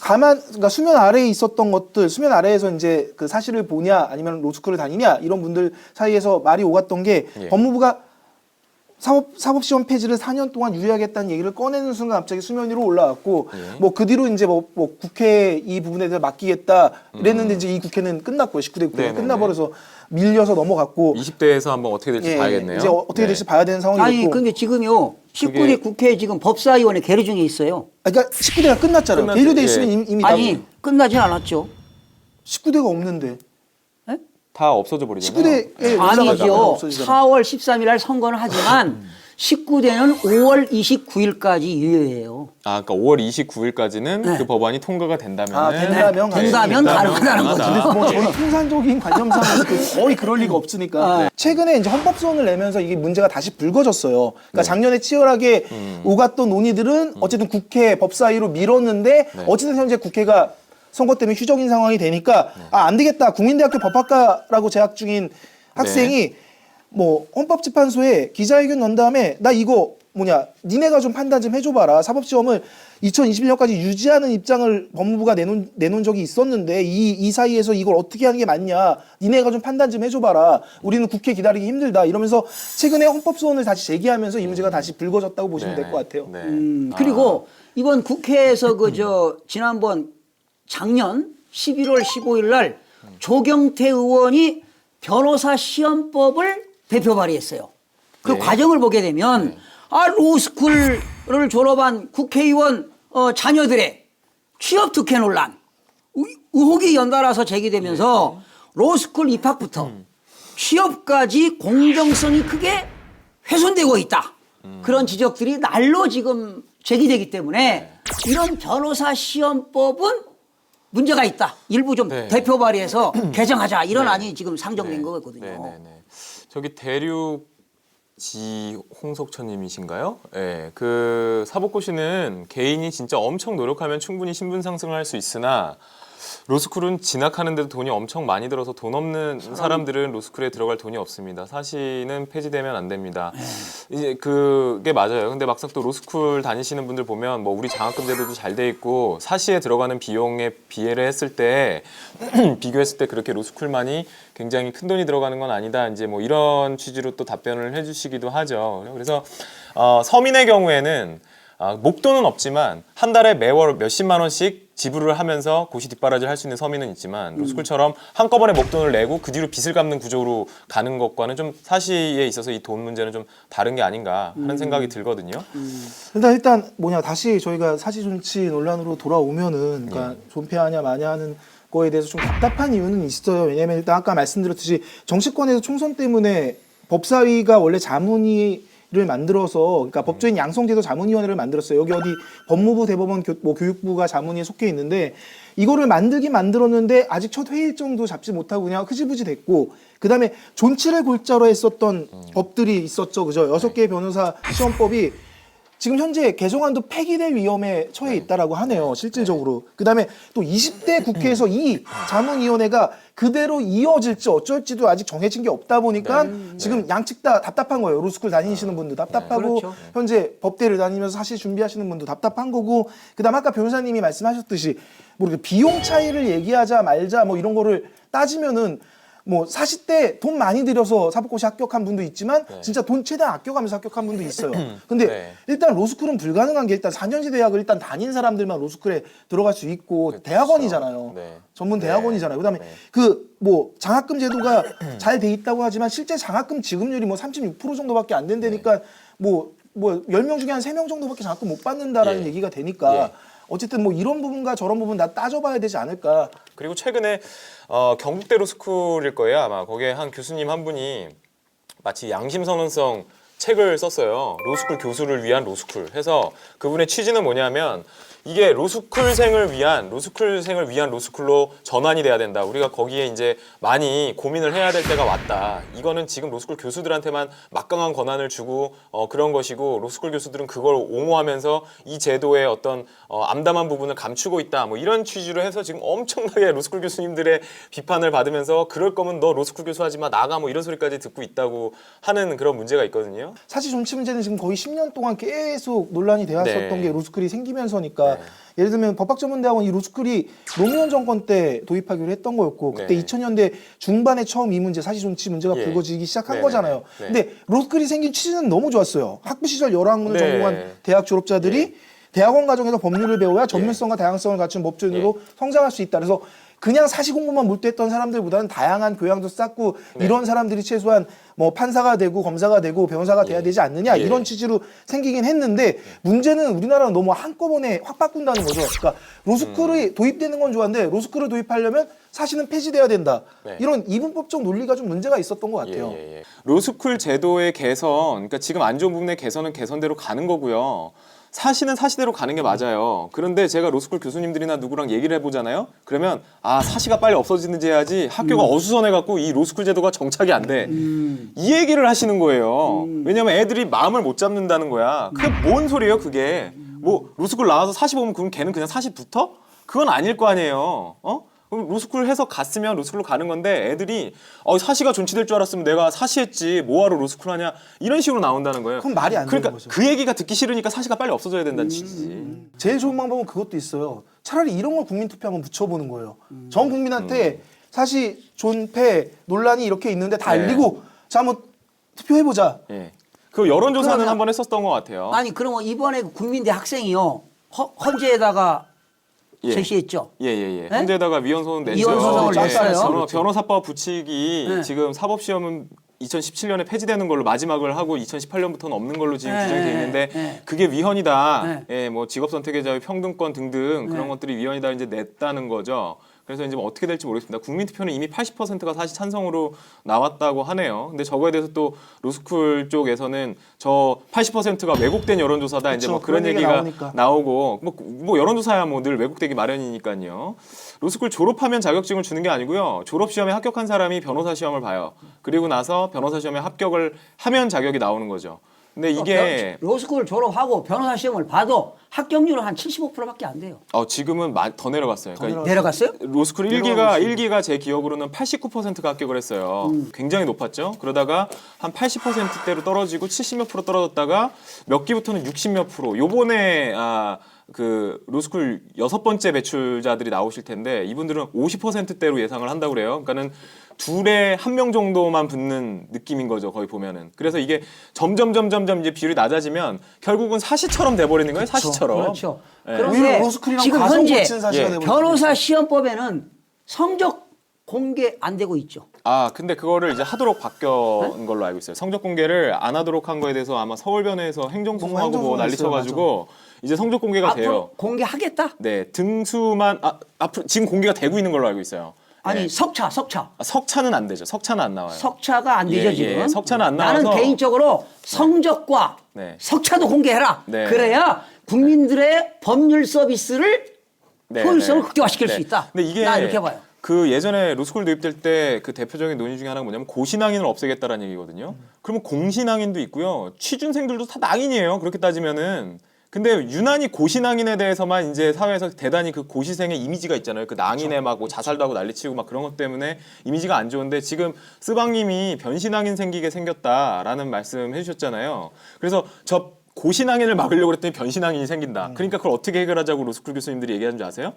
Speaker 2: 그러니까 수면 아래에 있었던 것들, 수면 아래에서 이제 그 사실을 보냐, 아니면 로스쿨을 다니냐, 이런 분들 사이에서 말이 오갔던 게 법무부가 사법시험 폐지를 4년 동안 유예하겠다는 얘기를 꺼내는 순간 갑자기 수면 위로 올라왔고, 뭐 그 뒤로 이제 뭐 국회에 이 부분에 대해서 맡기겠다 이랬는데 이제 이 국회는 끝났고요. 19대 국회가 끝나버려서 밀려서 넘어갔고.
Speaker 3: 20대에서 한번 어떻게 될지 봐야겠네요.
Speaker 2: 이제 어떻게 될지 봐야 되는 상황이고.
Speaker 1: 아니 근데 지금요 19대 국회에 지금 법사위원회 계류 중에 있어요.
Speaker 2: 그러니까 19대가 끝났잖아요. 계류돼 있으면 이미
Speaker 1: 아니 끝나진 않았죠.
Speaker 2: 19대가 없는데.
Speaker 3: 다 없어져 버리잖아요.
Speaker 2: 19대에
Speaker 1: 아니죠.
Speaker 2: 없어지잖아요.
Speaker 1: 4월 13일 날 선거는 하지만 19대는 5월 29일까지 유효해요.
Speaker 3: 아, 그러니까 5월 29일까지는
Speaker 1: 네.
Speaker 3: 그 법안이 통과가 된다면
Speaker 1: 된다면 가능하다는 거죠.
Speaker 2: 뭐 저는 통상적인 관념상으로 거의 그럴 리가 없으니까 최근에 이제 헌법소원을 내면서 이게 문제가 다시 불거졌어요. 그러니까 작년에 치열하게 오갔던 논의들은 어쨌든 국회 법사위로 밀었는데 어쨌든 현재 국회가 선거 때문에 휴적인 상황이 되니까 안 되겠다. 국민대학교 법학과라고 재학 중인 학생이 뭐 헌법재판소에 기자회견 넣은 다음에 나 이거 니네가 좀 판단 좀 해줘봐라. 사법시험을 2021년까지 유지하는 입장을 법무부가 내놓은 적이 있었는데 이 사이에서 이걸 어떻게 하는 게 맞냐. 니네가 좀 판단 좀 해줘봐라. 우리는 국회 기다리기 힘들다. 이러면서 최근에 헌법소원을 다시 제기하면서 이 문제가 다시 불거졌다고 보시면 될 것 같아요.
Speaker 1: 그리고 이번 국회에서 지난번 작년 11월 15일 날 조경태 의원이 변호사 시험법을 대표 발의했어요. 그 과정을 보게 되면 로스쿨을 졸업한 국회의원 자녀들의 취업 특혜 논란 의혹이 연달아서 제기되면서 로스쿨 입학부터 취업까지 공정성이 크게 훼손되고 있다. 그런 지적들이 날로 지금 제기되기 때문에 이런 변호사 시험법은 문제가 있다. 일부 좀 대표 발의해서 개정하자. 이런 안이 지금 상정된 거거든요.
Speaker 3: 저기 대륙지 홍석천님이신가요? 네, 그 사법고시는 개인이 진짜 엄청 노력하면 충분히 신분 상승을 할 수 있으나 로스쿨은 진학하는데도 돈이 엄청 많이 들어서 돈 없는 사람들은 로스쿨에 들어갈 돈이 없습니다. 사시는 폐지되면 안 됩니다. 이제 그게 맞아요. 근데 막상 또 로스쿨 다니시는 분들 보면 뭐 우리 장학금 제도도 잘 돼 있고 사시에 들어가는 비용에 비례를 했을 때 비교했을 때 그렇게 로스쿨만이 굉장히 큰 돈이 들어가는 건 아니다. 이제 뭐 이런 취지로 또 답변을 해주시기도 하죠. 그래서 서민의 경우에는 목돈은 없지만 한 달에 매월 몇십만 원씩 지불을 하면서 고시 뒷바라지를 할 수 있는 서민은 있지만 로스쿨처럼 한꺼번에 목돈을 내고 그 뒤로 빚을 갚는 구조로 가는 것과는 좀 사시에 있어서 이 돈 문제는 좀 다른 게 아닌가 하는 생각이 들거든요.
Speaker 2: 일단 다시 저희가 사시존치 논란으로 돌아오면은 그러니까 존폐하냐 마냐 하는 거에 대해서 좀 답답한 이유는 있어요. 왜냐하면 일단 아까 말씀드렸듯이 정치권에서 총선 때문에 법사위가 원래 자문위를 만들어서 그러니까 법조인 양성제도 자문위원회를 만들었어요. 여기 어디 법무부, 대법원, 교육부가 자문위에 속해 있는데 이거를 만들었는데 아직 첫 회의 일정도 잡지 못하고 그냥 흐지부지 됐고 그다음에 존치를 골자로 했었던 법들이 있었죠. 그죠? 6개의 변호사 시험법이 지금 현재 개정안도 폐기될 위험에 처해 있다라고 하네요. 실질적으로. 그다음에 또 20대 국회에서 이 자문위원회가 그대로 이어질지 어쩔지도 아직 정해진 게 없다 보니까 지금 양측 다 답답한 거예요. 로스쿨 다니시는 분도 답답하고
Speaker 1: 그렇죠. 현재
Speaker 2: 현재 법대를 다니면서 사실 준비하시는 분도 답답한 거고 그다음 아까 변호사님이 말씀하셨듯이 뭐 이렇게 비용 차이를 얘기하자 말자 뭐 이런 거를 따지면은 뭐 40대 돈 많이 들여서 사법고시 합격한 분도 있지만 진짜 돈 최대한 아껴가면서 합격한 분도 있어요. 근데 일단 로스쿨은 불가능한 게 일단 4년제 대학을 일단 다닌 사람들만 로스쿨에 들어갈 수 있고 대학원이잖아요. 전문 대학원이잖아요. 그다음에 그 뭐 장학금 제도가 잘 돼 있다고 하지만 실제 장학금 지급률이 뭐 36% 정도밖에 안 된다니까 뭐 10명 중에 한 3명 정도밖에 장학금 못 받는다라는 얘기가 되니까 어쨌든 뭐 이런 부분과 저런 부분 다 따져봐야 되지 않을까.
Speaker 3: 그리고 최근에 경북대 로스쿨일 거예요. 아마 거기에 한 교수님 한 분이 마치 양심선언성 책을 썼어요. 로스쿨 교수를 위한 로스쿨 해서 그분의 취지는 뭐냐면 이게 로스쿨생을 위한 로스쿨로 전환이 돼야 된다. 우리가 거기에 이제 많이 고민을 해야 될 때가 왔다. 이거는 지금 로스쿨 교수들한테만 막강한 권한을 주고 그런 것이고 로스쿨 교수들은 그걸 옹호하면서 이 제도의 어떤 암담한 부분을 감추고 있다. 뭐 이런 취지로 해서 지금 엄청나게 로스쿨 교수님들의 비판을 받으면서 그럴 거면 너 로스쿨 교수 하지 마 나가 뭐 이런 소리까지 듣고 있다고 하는 그런 문제가 있거든요.
Speaker 2: 사실 존치 문제는 지금 거의 10년 동안 계속 논란이 되었었던 게 로스쿨이 생기면서니까 예를 들면 법학전문대학원 이 로스쿨이 노무현 정권 때 도입하기로 했던 거였고 그때 2000년대 중반에 처음 이 문제 사실 존치 문제가 불거지기 시작한 거잖아요. 근데 로스쿨이 생긴 취지는 너무 좋았어요. 학부 시절 여러 학문을 전공한 대학 졸업자들이 대학원 과정에서 법률을 배워야 전문성과 다양성을 갖춘 법조인으로 성장할 수 있다. 그래서 그냥 사시 공부만 몰두했던 사람들보다는 다양한 교양도 쌓고 이런 사람들이 최소한 뭐 판사가 되고 검사가 되고 변호사가 돼야 되지 않느냐 이런 취지로 생기긴 했는데 문제는 우리나라는 너무 한꺼번에 확 바꾼다는 거죠. 그러니까 로스쿨이 도입되는 건 좋았는데 로스쿨을 도입하려면 사실은 폐지돼야 된다.
Speaker 3: 네.
Speaker 2: 이런 이분법적 논리가 좀 문제가 있었던 것 같아요.
Speaker 3: 로스쿨 제도의 개선, 그러니까 지금 안 좋은 부분의 개선은 개선대로 가는 거고요. 사시는 사시대로 가는 게 맞아요. 그런데 제가 로스쿨 교수님들이나 누구랑 얘기를 해보잖아요. 그러면 사시가 빨리 없어지는지 해야지 학교가 어수선해갖고 이 로스쿨 제도가 정착이 안 돼. 이 얘기를 하시는 거예요. 왜냐면 애들이 마음을 못 잡는다는 거야. 그게 뭔 소리예요 그게. 뭐 로스쿨 나와서 사시 보면 그럼 걔는 그냥 사시 붙어? 그건 아닐 거 아니에요. 그럼 로스쿨 해서 갔으면 로스쿨로 가는 건데 애들이 사시가 존치될 줄 알았으면 내가 사시했지 뭐하러 로스쿨 하냐 이런 식으로 나온다는 거예요.
Speaker 2: 그럼 말이 안 되는
Speaker 3: 그러니까
Speaker 2: 거죠.
Speaker 3: 그 얘기가 듣기 싫으니까 사시가 빨리 없어져야 된다는 취지지.
Speaker 2: 제일 좋은 방법은 그것도 있어요. 차라리 이런 걸 국민투표 한번 붙여보는 거예요. 전 국민한테 사실 존폐 논란이 이렇게 있는데 다
Speaker 3: 네.
Speaker 2: 알리고 자 한번 투표해보자.
Speaker 3: 예. 그 여론조사는
Speaker 1: 그러면-
Speaker 3: 한번 했었던 것 같아요.
Speaker 1: 아니 그러면 이번에 국민대 학생이요 헌재에다가
Speaker 3: 예.
Speaker 1: 제시했죠.
Speaker 3: 예.
Speaker 1: 네?
Speaker 3: 현재다가 위헌소송 냈죠.
Speaker 1: 위헌소송을
Speaker 2: 냈어요.
Speaker 3: 변호사법 부칙이
Speaker 1: 네.
Speaker 3: 지금 사법시험은 2017년에 폐지되는 걸로 마지막을 하고 2018년부터는 없는 걸로 지금
Speaker 1: 네,
Speaker 3: 규정이 돼 있는데
Speaker 1: 네.
Speaker 3: 그게 위헌이다.
Speaker 1: 네.
Speaker 3: 예, 뭐 직업 선택의 자유, 평등권 등등 그런
Speaker 1: 네.
Speaker 3: 것들이 위헌이다 이제 냈다는 거죠. 그래서 이제 뭐 어떻게 될지 모르겠습니다. 국민투표는 이미 80%가 사실 찬성으로 나왔다고 하네요. 근데 저거에 대해서 또 로스쿨 쪽에서는 저 80%가 왜곡된 여론조사다 이제 뭐
Speaker 2: 그쵸,
Speaker 3: 그런
Speaker 2: 그런
Speaker 3: 얘기가
Speaker 2: 얘기가 나오니까.
Speaker 3: 나오고 뭐 여론조사야 뭐 늘 왜곡되기 마련이니까요. 로스쿨 졸업하면 자격증을 주는 게 아니고요. 졸업 시험에 합격한 사람이 변호사 시험을 봐요. 그리고 나서 변호사 시험에 합격을 하면 자격이 나오는 거죠. 근데 이게
Speaker 1: 로스쿨 졸업하고 변호사 시험을 봐도 합격률은 한 75%밖에 안 돼요.
Speaker 3: 지금은 더 내려갔어요. 그러니까
Speaker 1: 내려갔어요?
Speaker 3: 로스쿨 1기가 제 기억으로는 89%가 합격을 했어요. 굉장히 높았죠. 그러다가 한 80%대로 떨어지고 70몇 프로 떨어졌다가 몇 기부터는 60몇 프로. 요번에 그 로스쿨 6번째 배출자들이 나오실 텐데 이분들은 50%대로 예상을 한다고 그래요. 그러니까는 둘에 한 명 정도만 붙는 느낌인 거죠. 거의 보면은. 그래서 이게 점점 이제 비율이 낮아지면 결국은 사시처럼 돼버리는 거예요. 사시처럼.
Speaker 1: 그렇죠.
Speaker 3: 예.
Speaker 2: 오히려
Speaker 1: 그런데
Speaker 2: 로스쿨이랑
Speaker 1: 지금
Speaker 2: 과속
Speaker 1: 현재
Speaker 2: 고친 사시가
Speaker 3: 예.
Speaker 2: 돼버렸어요.
Speaker 1: 변호사 시험법에는 성적 공개 안 되고 있죠.
Speaker 3: 근데 그거를 이제 하도록 바뀐 걸로 알고 있어요. 성적 공개를 안 하도록 한 거에 대해서 아마 서울변회에서 행정소송하고 뭐 난리
Speaker 2: 행정소송
Speaker 3: 쳐가지고 이제 성적 공개가 돼요.
Speaker 1: 앞으로 공개하겠다?
Speaker 3: 네, 등수만 앞으로 지금 공개가 되고 있는 걸로 알고 있어요.
Speaker 1: 아니
Speaker 3: 네.
Speaker 1: 석차
Speaker 3: 석차는 안 되죠. 석차는 안 나와요.
Speaker 1: 석차가 안 되죠
Speaker 3: 예,
Speaker 1: 지금.
Speaker 3: 예, 석차는 안 나와서
Speaker 1: 나는 개인적으로 성적과
Speaker 3: 네.
Speaker 1: 석차도 공개해라.
Speaker 3: 네.
Speaker 1: 그래야 국민들의 법률 서비스를
Speaker 3: 네,
Speaker 1: 효율성을
Speaker 3: 네.
Speaker 1: 극대화시킬
Speaker 3: 네.
Speaker 1: 수 있다.
Speaker 3: 근데 이게
Speaker 1: 나 이렇게 봐요.
Speaker 3: 그 예전에 로스쿨 도입될 때 그 대표적인 논의 중에 하나가 뭐냐면 고시낭인을 없애겠다라는 얘기거든요. 그러면 공시낭인도 있고요. 취준생들도 다 낭인이에요. 그렇게 따지면은. 근데 유난히 고시낭인에 대해서만 이제 사회에서 대단히 그 고시생의 이미지가 있잖아요. 그 낭인에 막 뭐 자살도 하고 난리치고 막 그런 것 때문에 이미지가 안 좋은데 지금 스방님이 변신낭인 생기게 생겼다라는 말씀 해주셨잖아요. 그래서 저 고시낭인을 막으려고 했더니 변신낭인이 생긴다. 그러니까 그걸 어떻게 해결하자고 로스쿨 교수님들이 얘기하는 줄 아세요?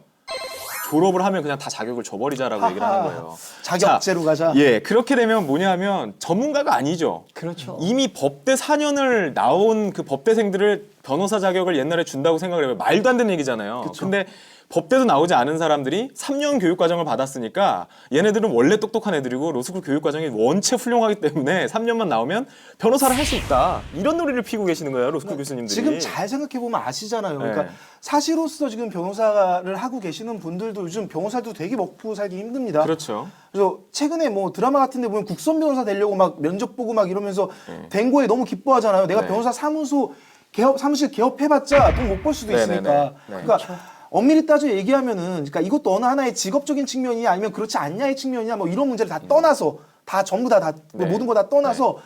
Speaker 3: 졸업을 하면 그냥 다 자격을 줘버리자라고 얘기를 하는 거예요.
Speaker 2: 자격제로 가자.
Speaker 3: 예, 그렇게 되면 뭐냐면 전문가가 아니죠.
Speaker 1: 그렇죠.
Speaker 3: 이미 법대 4년을 나온 그 법대생들을 변호사 자격을 옛날에 준다고 생각을 해요. 말도 안 되는 얘기잖아요. 근데 법대도 나오지 않은 사람들이 3년 교육 과정을 받았으니까 얘네들은 원래 똑똑한 애들이고 로스쿨 교육 과정이 원체 훌륭하기 때문에 3년만 나오면 변호사를 할 수 있다. 이런 논리를 피고 계시는 거예요, 로스쿨 교수님들이.
Speaker 2: 지금 잘 생각해 보면 아시잖아요. 그러니까
Speaker 3: 네.
Speaker 2: 사시로서 지금 변호사를 하고 계시는 분들도 요즘 변호사도 되게 먹고 살기 힘듭니다.
Speaker 3: 그렇죠.
Speaker 2: 그래서 최근에 뭐 드라마 같은데 보면 국선 변호사 되려고 막 면접 보고 막 이러면서
Speaker 3: 네.
Speaker 2: 된 거에 너무 기뻐하잖아요. 내가
Speaker 3: 네.
Speaker 2: 변호사 사무실 개업해봤자 돈 못 벌 수도
Speaker 3: 네,
Speaker 2: 있으니까.
Speaker 3: 네, 네. 네.
Speaker 2: 그러니까 엄밀히 따져 얘기하면은, 그러니까 이것도 어느 하나의 직업적인 측면이냐 아니면 그렇지 않냐의 측면이냐 뭐 이런 문제를 다 떠나서 다 전부 다
Speaker 3: 네.
Speaker 2: 모든 거 다 떠나서.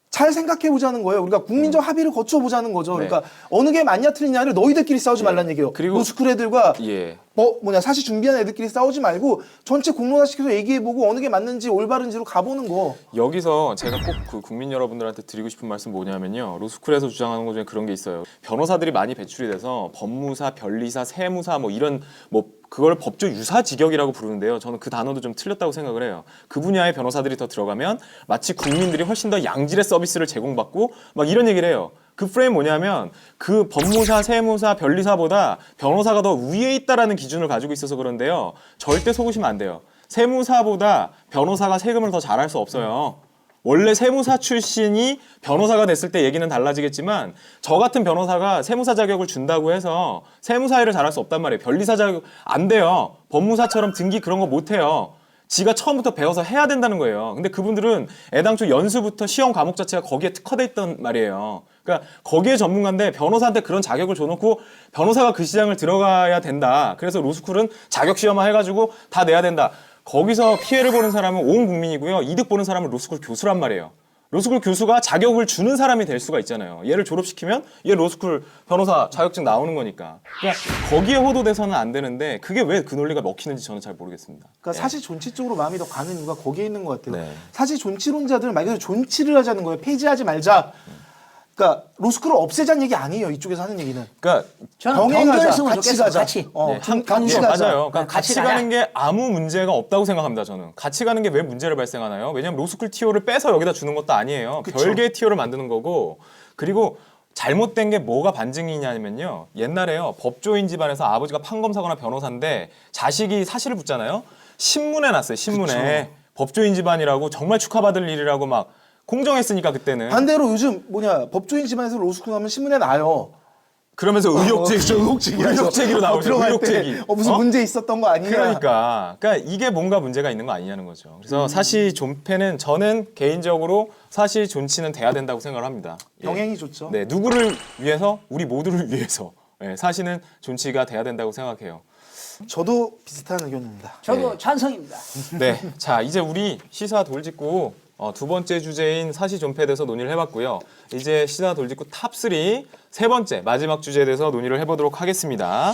Speaker 2: 잘 생각해 보자는 거예요. 우리가 국민적 합의를 거쳐 보자는 거죠.
Speaker 3: 네.
Speaker 2: 그러니까 어느 게 맞냐 틀리냐를 너희들끼리 싸우지 말라는 얘기예요.
Speaker 3: 그리고-
Speaker 2: 로스쿨 애들과
Speaker 3: 예.
Speaker 2: 사실 준비한 애들끼리 싸우지 말고 전체 공론화시켜서 얘기해보고 어느 게 맞는지 올바른지로 가보는 거.
Speaker 3: 여기서 제가 꼭 그 국민 여러분들한테 드리고 싶은 말씀 뭐냐면요. 로스쿨에서 주장하는 것 중에 그런 게 있어요. 변호사들이 많이 배출이 돼서 법무사, 변리사, 세무사 뭐 이런 뭐 그걸 법조 유사직역이라고 부르는데요. 저는 그 단어도 좀 틀렸다고 생각을 해요. 그 분야의 변호사들이 더 들어가면 마치 국민들이 훨씬 더 양질의 서비스를 제공받고 막 이런 얘기를 해요. 그 프레임 뭐냐면 그 법무사, 세무사, 변리사보다 변호사가 더 위에 있다라는 기준을 가지고 있어서 그런데요. 절대 속으시면 안 돼요. 세무사보다 변호사가 세금을 더 잘할 수 없어요. 원래 세무사 출신이 변호사가 됐을 때 얘기는 달라지겠지만 저 같은 변호사가 세무사 자격을 준다고 해서 세무사 일을 잘할 수 없단 말이에요. 변리사 자격 안 돼요. 법무사처럼 등기 그런 거 못 해요. 지가 처음부터 배워서 해야 된다는 거예요. 근데 그분들은 애당초 연수부터 시험 과목 자체가 거기에 특화돼 있단 말이에요. 그러니까 거기에 전문가인데 변호사한테 그런 자격을 줘놓고 변호사가 그 시장을 들어가야 된다. 그래서 로스쿨은 자격 시험화 해가지고 다 내야 된다. 거기서 피해를 보는 사람은 온 국민이고요. 이득 보는 사람은 로스쿨 교수란 말이에요. 로스쿨 교수가 자격을 주는 사람이 될 수가 있잖아요. 얘를 졸업시키면 얘 로스쿨 변호사 자격증 나오는 거니까. 그러니까 거기에 호도돼서는 안 되는데 그게 왜 그 논리가 먹히는지 저는 잘 모르겠습니다.
Speaker 2: 그러니까 사실 존치 쪽으로 마음이 더 가는 이유가 거기에 있는 것 같아요.
Speaker 3: 네.
Speaker 2: 사실 존치론자들은 말 그대로 존치를 하자는 거예요. 폐지하지 말자. 그러니까 로스쿨을 없애자는 얘기 아니에요. 이쪽에서 하는 얘기는.
Speaker 3: 그러니까
Speaker 1: 저는
Speaker 2: 병행하자,
Speaker 1: 병렬했으면
Speaker 2: 같이
Speaker 1: 좋겠어.
Speaker 2: 가자.
Speaker 1: 같이.
Speaker 2: 같이
Speaker 3: 예,
Speaker 2: 가자.
Speaker 3: 맞아요. 그러니까
Speaker 1: 같이
Speaker 3: 같이
Speaker 1: 가자.
Speaker 3: 가는 게 아무 문제가 없다고 생각합니다. 저는 같이 가는 게 왜 문제를 발생하나요? 왜냐하면 로스쿨 티오를 빼서 여기다 주는 것도 아니에요.
Speaker 2: 그쵸.
Speaker 3: 별개의 티오를 만드는 거고 그리고 잘못된 게 뭐가 반증이냐면요. 옛날에요. 법조인 집안에서 아버지가 판검사거나 변호사인데 자식이 사실을 붙잖아요. 신문에 났어요. 신문에 법조인 집안이라고 정말 축하받을 일이라고 막 공정했으니까 그때는.
Speaker 2: 반대로 요즘 법조인 집안에서 로스쿨 가면 신문에 나요.
Speaker 3: 그러면서 의혹제기로 나오죠.
Speaker 2: 들어갈
Speaker 3: 의혹제기.
Speaker 2: 때 무슨 문제 있었던 거 아니냐.
Speaker 3: 그러니까 이게 뭔가 문제가 있는 거 아니냐는 거죠. 그래서 사실 존폐는 저는 개인적으로 사실 존치는 돼야 된다고 생각을 합니다. 예.
Speaker 2: 병행이 좋죠.
Speaker 3: 네, 누구를 위해서? 우리 모두를 위해서. 예, 사실은 존치가 돼야 된다고 생각해요.
Speaker 2: 저도 비슷한 의견입니다.
Speaker 1: 저도
Speaker 3: 네.
Speaker 1: 찬성입니다.
Speaker 3: 네, 자 이제 우리 시사 돌직구 두 번째 주제인 사시 존폐에 대해서 논의를 해봤고요. 이제 시사 돌직구 탑3 세 번째 마지막 주제에 대해서 논의를 해보도록 하겠습니다.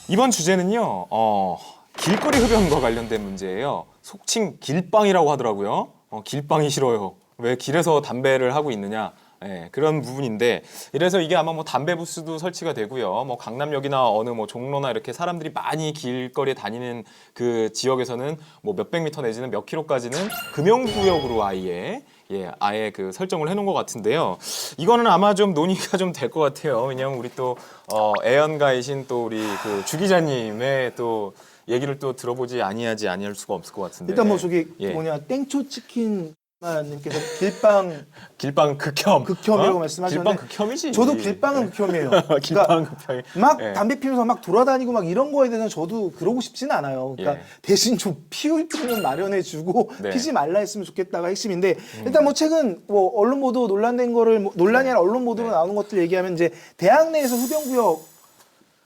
Speaker 3: 이번 주제는요, 길거리 흡연과 관련된 문제예요. 속칭 길빵이라고 하더라고요. 길빵이 싫어요. 왜 길에서 담배를 하고 있느냐. 예, 그런 부분인데 이래서 이게 아마 뭐 담배 부스도 설치가 되고요. 뭐 강남역이나 어느 뭐 종로나 이렇게 사람들이 많이 길거리에 다니는 그 지역에서는 뭐 몇백 미터 내지는 몇 킬로까지는 금연구역으로 아예 그 설정을 해놓은 것 같은데요. 이거는 아마 좀 논의가 좀 될 것 같아요. 왜냐하면 우리 또 애연가이신 또 우리 그 주 기자님의 또 얘기를 또 들어보지 아니할 수가 없을 것 같은데.
Speaker 2: 일단 뭐 저기
Speaker 3: 예.
Speaker 2: 땡초 치킨 님께서
Speaker 3: 길빵 극혐.
Speaker 2: 극혐이라고 말씀하셨는데
Speaker 3: 길빵 극혐이지.
Speaker 2: 저도 길빵은 극혐이에요.
Speaker 3: 길빵 극혐이.
Speaker 2: 막
Speaker 3: 예.
Speaker 2: 담배 피우면서 막 돌아다니고 막 이런 거에 대해서는 저도 그러고 싶지는 않아요. 그러니까
Speaker 3: 예. 대신
Speaker 2: 대신 좀 피울 때는 마련해주고
Speaker 3: 네.
Speaker 2: 피지 말라 했으면 좋겠다가 핵심인데 일단 뭐 최근 뭐 언론 보도 논란된 거를 논란이 아니라 언론 보도로
Speaker 3: 네.
Speaker 2: 나오는 것들 얘기하면 이제 대학 내에서 흡연구역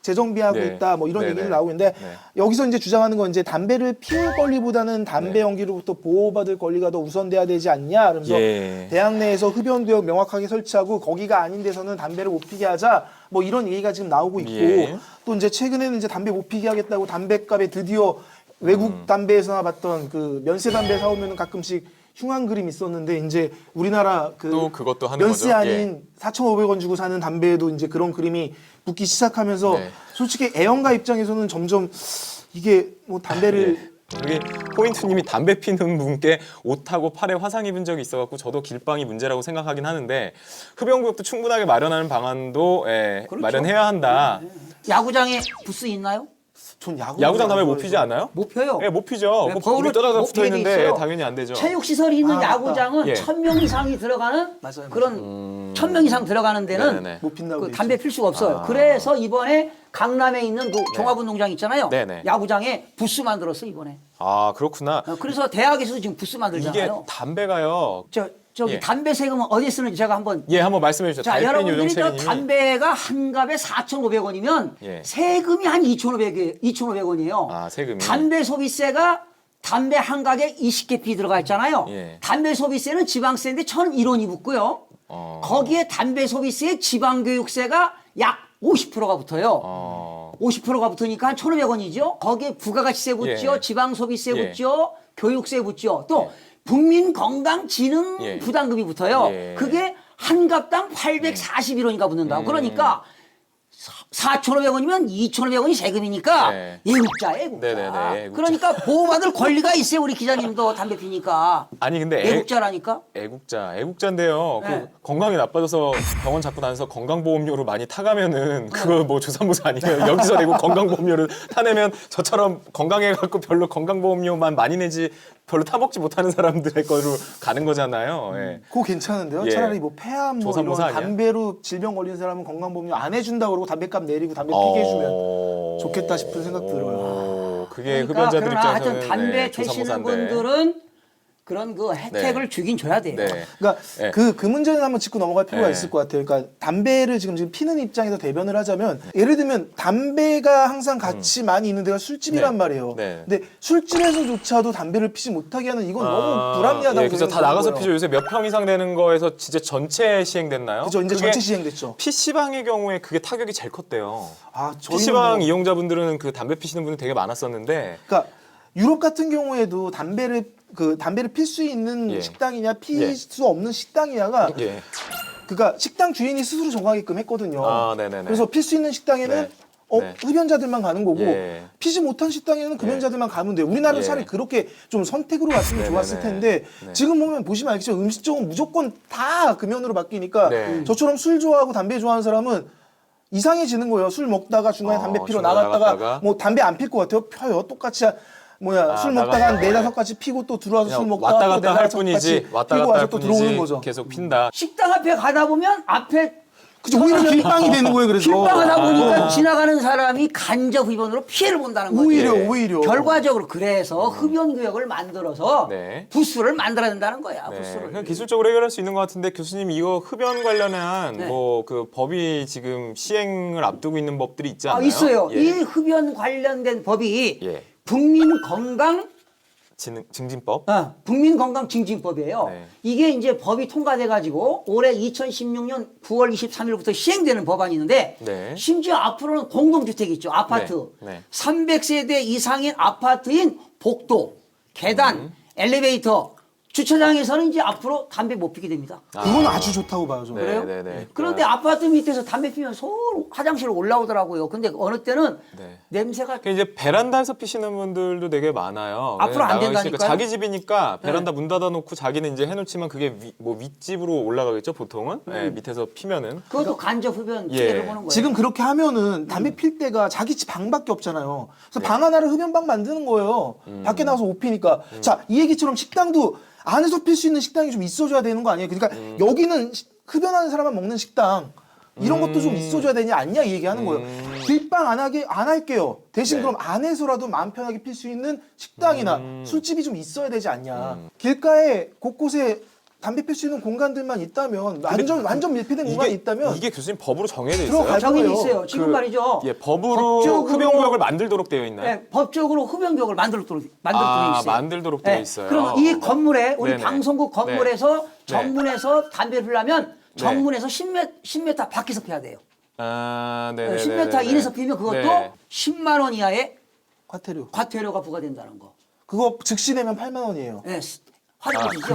Speaker 2: 재정비하고
Speaker 3: 네.
Speaker 2: 있다 뭐 이런
Speaker 3: 네,
Speaker 2: 얘기를
Speaker 3: 네.
Speaker 2: 나오고 있는데
Speaker 3: 네.
Speaker 2: 여기서 이제 주장하는 건 이제 담배를 피울 권리보다는 담배
Speaker 3: 네.
Speaker 2: 연기로부터 보호받을 권리가 더 우선돼야 되지 않냐 그러면서
Speaker 3: 예.
Speaker 2: 대학 내에서 흡연구역 명확하게 설치하고 거기가 아닌 데서는 담배를 못 피게 하자 뭐 이런 얘기가 지금 나오고 있고
Speaker 3: 예.
Speaker 2: 또 이제 최근에는 이제 담배 못 피게 하겠다고 담배값에 드디어 외국 담배에서나 봤던 그 면세 담배 사오면은 가끔씩 흉한 그림 있었는데 이제 우리나라 그
Speaker 3: 또 그것도 하는
Speaker 2: 면세
Speaker 3: 거죠.
Speaker 2: 아닌 4,500원 주고 사는 담배에도 이제 그런 그림이 붙기 시작하면서
Speaker 3: 네.
Speaker 2: 솔직히 애연가 입장에서는 점점 이게 뭐 담배를
Speaker 3: 여기 포인트님이 담배 피는 분께 옷하고 팔에 화상 입은 적이 있어갖고 저도 길빵이 문제라고 생각하긴 하는데 흡연구역도 충분하게 마련하는 방안도
Speaker 1: 그렇죠.
Speaker 3: 마련해야 한다.
Speaker 1: 야구장에 부스 있나요?
Speaker 2: 전
Speaker 3: 야구장 담배 못 피지 않아요?
Speaker 1: 못 펴요.
Speaker 3: 예, 못 피죠.
Speaker 1: 네,
Speaker 3: 그
Speaker 1: 거울을
Speaker 3: 불이 떠다가
Speaker 1: 못
Speaker 3: 붙어
Speaker 1: 피게 돼
Speaker 3: 있는데
Speaker 1: 있어요.
Speaker 3: 당연히 안 되죠.
Speaker 1: 체육 시설이 있는
Speaker 2: 맞다.
Speaker 1: 야구장은
Speaker 3: 예.
Speaker 1: 1,000명 이상이 들어가는
Speaker 2: 맞아요.
Speaker 1: 그런 1,000명 이상 들어가는 데는
Speaker 3: 네네네.
Speaker 2: 못 핀다고
Speaker 1: 그
Speaker 2: 돼
Speaker 1: 담배 필 수가 없어요. 그래서 이번에 강남에 있는 종합운동장 있잖아요.
Speaker 3: 네네.
Speaker 1: 야구장에 부스 만들었어 이번에.
Speaker 3: 아 그렇구나.
Speaker 1: 그래서 대학에서도 지금 부스
Speaker 3: 이게
Speaker 1: 만들잖아요.
Speaker 3: 담배가요.
Speaker 1: 저기
Speaker 3: 예.
Speaker 1: 담배 세금은 어디에 쓰는지 제가 한번
Speaker 3: 예, 한번 말씀해 주세요.
Speaker 1: 자,
Speaker 3: 달팽이
Speaker 1: 여러분들이 저
Speaker 3: 요정책임님이
Speaker 1: 담배가 한 갑에 4,500원이면
Speaker 3: 예.
Speaker 1: 세금이 한 2,500원이에요.
Speaker 3: 아, 세금이.
Speaker 1: 담배 소비세가 담배 한 가게 20개 피 들어가 있잖아요.
Speaker 3: 예.
Speaker 1: 담배 소비세는 지방세인데 1,001원이 붙고요. 거기에 담배 소비세에 지방교육세가 약 50%가 붙어요. 50%가 붙으니까 한 1,500원이죠. 거기에 부가가치세 붙죠.
Speaker 3: 예.
Speaker 1: 지방소비세
Speaker 3: 예.
Speaker 1: 붙죠. 교육세 붙죠. 또 국민건강진흥
Speaker 3: 예.
Speaker 1: 부담금이 붙어요.
Speaker 3: 예.
Speaker 1: 그게 한 갑당 841원인가 붙는다고. 그러니까 4,500원이면 2,500원이 세금이니까
Speaker 3: 네.
Speaker 1: 애국자, 애국자.
Speaker 3: 네네네, 애국자.
Speaker 1: 그러니까 보호받을 권리가 있어요. 우리 기자님도 담배 피니까.
Speaker 3: 아니 근데
Speaker 1: 애국자라니까.
Speaker 3: 애국자인데요.
Speaker 1: 네.
Speaker 3: 그 건강이 나빠져서 병원 자꾸 다녀서 건강보험료를 많이 타가면은 그거 뭐 조삼모사 아니에요. 여기서 내고 건강보험료를 타내면 저처럼 건강해갖고 별로 건강보험료만 많이 내지 별로 타먹지 못하는 사람들의 거로 가는 거잖아요. 예.
Speaker 2: 그거 괜찮은데요?
Speaker 3: 예.
Speaker 2: 차라리 뭐 폐암 뭐 이런
Speaker 3: 조삼모사 아니야?
Speaker 2: 담배로 질병 걸린 사람은 건강보험료 안 해준다 그러고 담배값 내리고 담배 피게 해주면 좋겠다 싶은 생각 들어요.
Speaker 3: 그게
Speaker 1: 그러니까
Speaker 3: 흡연자들
Speaker 1: 그러나
Speaker 3: 입장에서는
Speaker 1: 하여튼 담배
Speaker 3: 네,
Speaker 1: 태시는
Speaker 3: 조삼모사인데.
Speaker 1: 분들은 그런 그 혜택을
Speaker 3: 네.
Speaker 1: 주긴 줘야 돼요.
Speaker 3: 네.
Speaker 2: 그러니까
Speaker 3: 네.
Speaker 2: 그 문제는 한번 짚고 넘어갈 필요가
Speaker 3: 네.
Speaker 2: 있을 것 같아요. 그러니까 담배를 지금 피는 입장에서 대변을 하자면 예를 들면 담배가 항상 같이 많이 있는 데가 술집이란
Speaker 3: 네.
Speaker 2: 말이에요.
Speaker 3: 네.
Speaker 2: 근데 술집에서조차도 담배를 피지 못하게 하는 이건 너무 불합리하다고
Speaker 3: 예, 그래서 다
Speaker 2: 생각하는
Speaker 3: 나가서
Speaker 2: 거예요.
Speaker 3: 피죠. 요새 몇 평 이상 되는 거에서 진짜 전체 시행됐나요?
Speaker 2: 그죠? 이제
Speaker 3: 그게
Speaker 2: 전체 시행됐죠.
Speaker 3: PC방의 경우에 그게 타격이 제일 컸대요.
Speaker 2: 아, 저희는
Speaker 3: PC방
Speaker 2: 뭐-
Speaker 3: 이용자분들은 그 담배 피시는 분들 되게 많았었는데
Speaker 2: 그러니까 유럽 같은 경우에도 담배를 필 수 있는
Speaker 3: 예.
Speaker 2: 식당이냐 필
Speaker 3: 예.
Speaker 2: 수 없는 식당이냐가
Speaker 3: 예.
Speaker 2: 그러니까 식당 주인이 스스로 정하게끔 했거든요.
Speaker 3: 아, 네네네.
Speaker 2: 그래서 필 수 있는 식당에는
Speaker 3: 네. 네.
Speaker 2: 흡연자들만 가는 거고
Speaker 3: 예.
Speaker 2: 피지 못한 식당에는 금연자들만 가면 돼요. 우리나라는
Speaker 3: 예.
Speaker 2: 차라리 그렇게 좀 선택으로 갔으면
Speaker 3: 네네네.
Speaker 2: 좋았을 텐데
Speaker 3: 네.
Speaker 2: 지금 보시면 알겠지만 음식점은 무조건 다 금연으로 바뀌니까
Speaker 3: 네.
Speaker 2: 저처럼 술 좋아하고 담배 좋아하는 사람은 이상해지는 거예요. 술 먹다가 중간에 담배 피러
Speaker 3: 중간에
Speaker 2: 나갔다가
Speaker 3: 나갔다가.
Speaker 2: 뭐 담배 안 필 것 같아요. 펴요. 똑같이 술 먹다가
Speaker 3: 나가서.
Speaker 2: 한 네다섯 가지 피고 또 들어와서 술
Speaker 3: 그냥
Speaker 2: 먹다가
Speaker 3: 왔다
Speaker 2: 또
Speaker 3: 갔다 할
Speaker 2: 네다섯
Speaker 3: 뿐이지
Speaker 2: 가지
Speaker 3: 왔다
Speaker 2: 피고
Speaker 3: 갔다
Speaker 2: 와서
Speaker 3: 할
Speaker 2: 또
Speaker 3: 뿐이지
Speaker 2: 들어오는 거죠.
Speaker 3: 계속 핀다.
Speaker 1: 식당 앞에 가다 보면 앞에
Speaker 2: 그죠? 오히려 길빵이 되는 거예요. 그래서
Speaker 1: 길방하다 보니까 지나가는 사람이 간접 흡연으로 피해를 본다는 거죠.
Speaker 2: 오히려
Speaker 1: 결과적으로 그래서 흡연 구역을 만들어서
Speaker 3: 네.
Speaker 1: 부스를 만들어야 된다는 거야.
Speaker 3: 네.
Speaker 1: 부스를.
Speaker 3: 그냥 기술적으로 해결할 수 있는 것 같은데 교수님 이거 흡연 관련한
Speaker 1: 네.
Speaker 3: 뭐 그 법이 지금 시행을 앞두고 있는 법들이 있지 않나요?
Speaker 1: 있어요.
Speaker 3: 예.
Speaker 1: 이 흡연 관련된 법이
Speaker 3: 예. 증진법.
Speaker 1: 국민건강증진법이에요.
Speaker 3: 네.
Speaker 1: 이게 이제 법이 통과돼가지고 올해 2016년 9월 23일부터 시행되는 법안이 있는데
Speaker 3: 네.
Speaker 1: 심지어 앞으로는 공동주택 있죠. 아파트.
Speaker 3: 네. 네.
Speaker 1: 300세대 이상인 아파트인 복도, 계단, 엘리베이터, 주차장에서는 이제 앞으로 담배 못 피게 됩니다.
Speaker 2: 그건 아주 좋다고 봐요. 저는.
Speaker 1: 그래요?
Speaker 3: 네.
Speaker 1: 그런데 아파트 밑에서 담배 피면 서울 화장실로 올라오더라고요. 근데 어느 때는
Speaker 3: 네.
Speaker 1: 냄새가
Speaker 3: 이제 베란다에서 피시는 분들도 되게 많아요.
Speaker 1: 앞으로 안
Speaker 3: 나가 있으니까
Speaker 1: 된다니까요?
Speaker 3: 자기 집이니까 베란다 문 닫아놓고 자기는 이제 해놓지만 그게 윗집으로 올라가겠죠 보통은. 네, 밑에서 피면은.
Speaker 1: 그것도 간접 흡연
Speaker 3: 예.
Speaker 1: 피해를 보는 거예요.
Speaker 2: 지금 그렇게 하면은 담배 필 때가 자기 집 방밖에 없잖아요. 그래서 방 하나를 흡연방 만드는 거예요. 밖에 나가서 못 피니까. 자, 이 얘기처럼 식당도 안에서 필 수 있는 식당이 좀 있어줘야 되는 거 아니에요? 그러니까 여기는 흡연하는 사람만 먹는 식당 이런 것도 좀 있어줘야 되냐 아니냐 이 얘기하는 거예요. 길방 안 할게요. 대신
Speaker 3: 네.
Speaker 2: 그럼 안에서라도 마음 편하게 필 수 있는 식당이나 술집이 좀 있어야 되지 않냐. 길가에 곳곳에 담배 필 수 있는 공간들만 있다면 완전 밀폐된 공간이 있다면
Speaker 3: 이게 교수님 법으로 정해져
Speaker 2: 들어갈
Speaker 3: 있어요?
Speaker 1: 정해져
Speaker 2: 거예요.
Speaker 1: 있어요. 지금
Speaker 3: 그,
Speaker 1: 말이죠.
Speaker 3: 예, 법으로
Speaker 1: 법적으로-
Speaker 3: 흡연구역을 만들도록 되어 있나요?
Speaker 1: 네, 법적으로 흡연구역을 만들도록 되어 있어요.
Speaker 3: 만들도록 되어 있어요.
Speaker 1: 그럼 이 건물에 우리
Speaker 3: 네네.
Speaker 1: 방송국 건물에서
Speaker 3: 네.
Speaker 1: 정문에서 담배를 피려면
Speaker 3: 네.
Speaker 1: 정문에서 10m 밖에서 피야 돼요.
Speaker 3: 네네.
Speaker 1: 10m 이내에서 피면 그것도
Speaker 3: 네.
Speaker 1: 10만 원 이하의
Speaker 2: 과태료.
Speaker 1: 과태료가 부과된다는 거.
Speaker 2: 그거 즉시 내면 8만 원이에요.
Speaker 1: 네, 화장실이죠.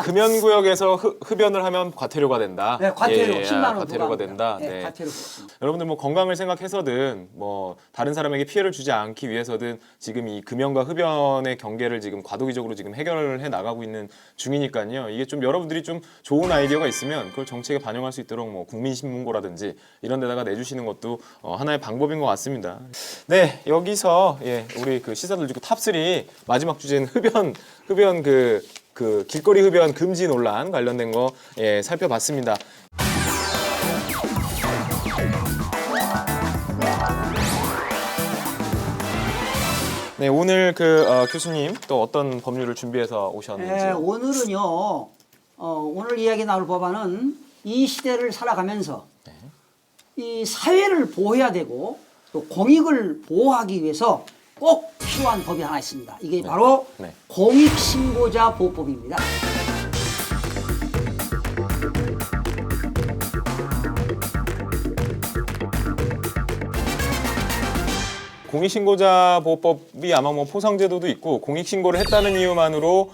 Speaker 3: 금연구역에서 흡연을 하면 과태료가 된다.
Speaker 1: 네, 과태료
Speaker 3: 예,
Speaker 1: 10만 원
Speaker 3: 과태료가
Speaker 1: 부과합니다.
Speaker 3: 된다.
Speaker 1: 네,
Speaker 3: 네.
Speaker 1: 과태료 부과합니다.
Speaker 3: 여러분들 뭐 건강을 생각해서든 뭐 다른 사람에게 피해를 주지 않기 위해서든 지금 이 금연과 흡연의 경계를 지금 과도기적으로 지금 해결해 나가고 있는 중이니까요. 이게 좀 여러분들이 좀 좋은 아이디어가 있으면 그걸 정책에 반영할 수 있도록 뭐 국민신문고라든지 이런 데다가 내주시는 것도 하나의 방법인 것 같습니다. 네, 여기서 우리 그 시사들 주고 탑3 마지막 주제는 흡연 그 길거리 흡연 금지 논란 관련된 거 살펴봤습니다. 네, 오늘 교수님 또 어떤 법률을 준비해서 오셨는지요?
Speaker 1: 네, 오늘은요. 오늘 이야기 나올 법안은 이 시대를 살아가면서 이 사회를 보호해야 되고 또 공익을 보호하기 위해서 꼭 필요한 법이 하나 있습니다. 이게 바로
Speaker 3: 네.
Speaker 1: 공익신고자 보호법입니다.
Speaker 3: 공익신고자 보호법이 아마 뭐 포상제도도 있고 공익신고를 했다는 이유만으로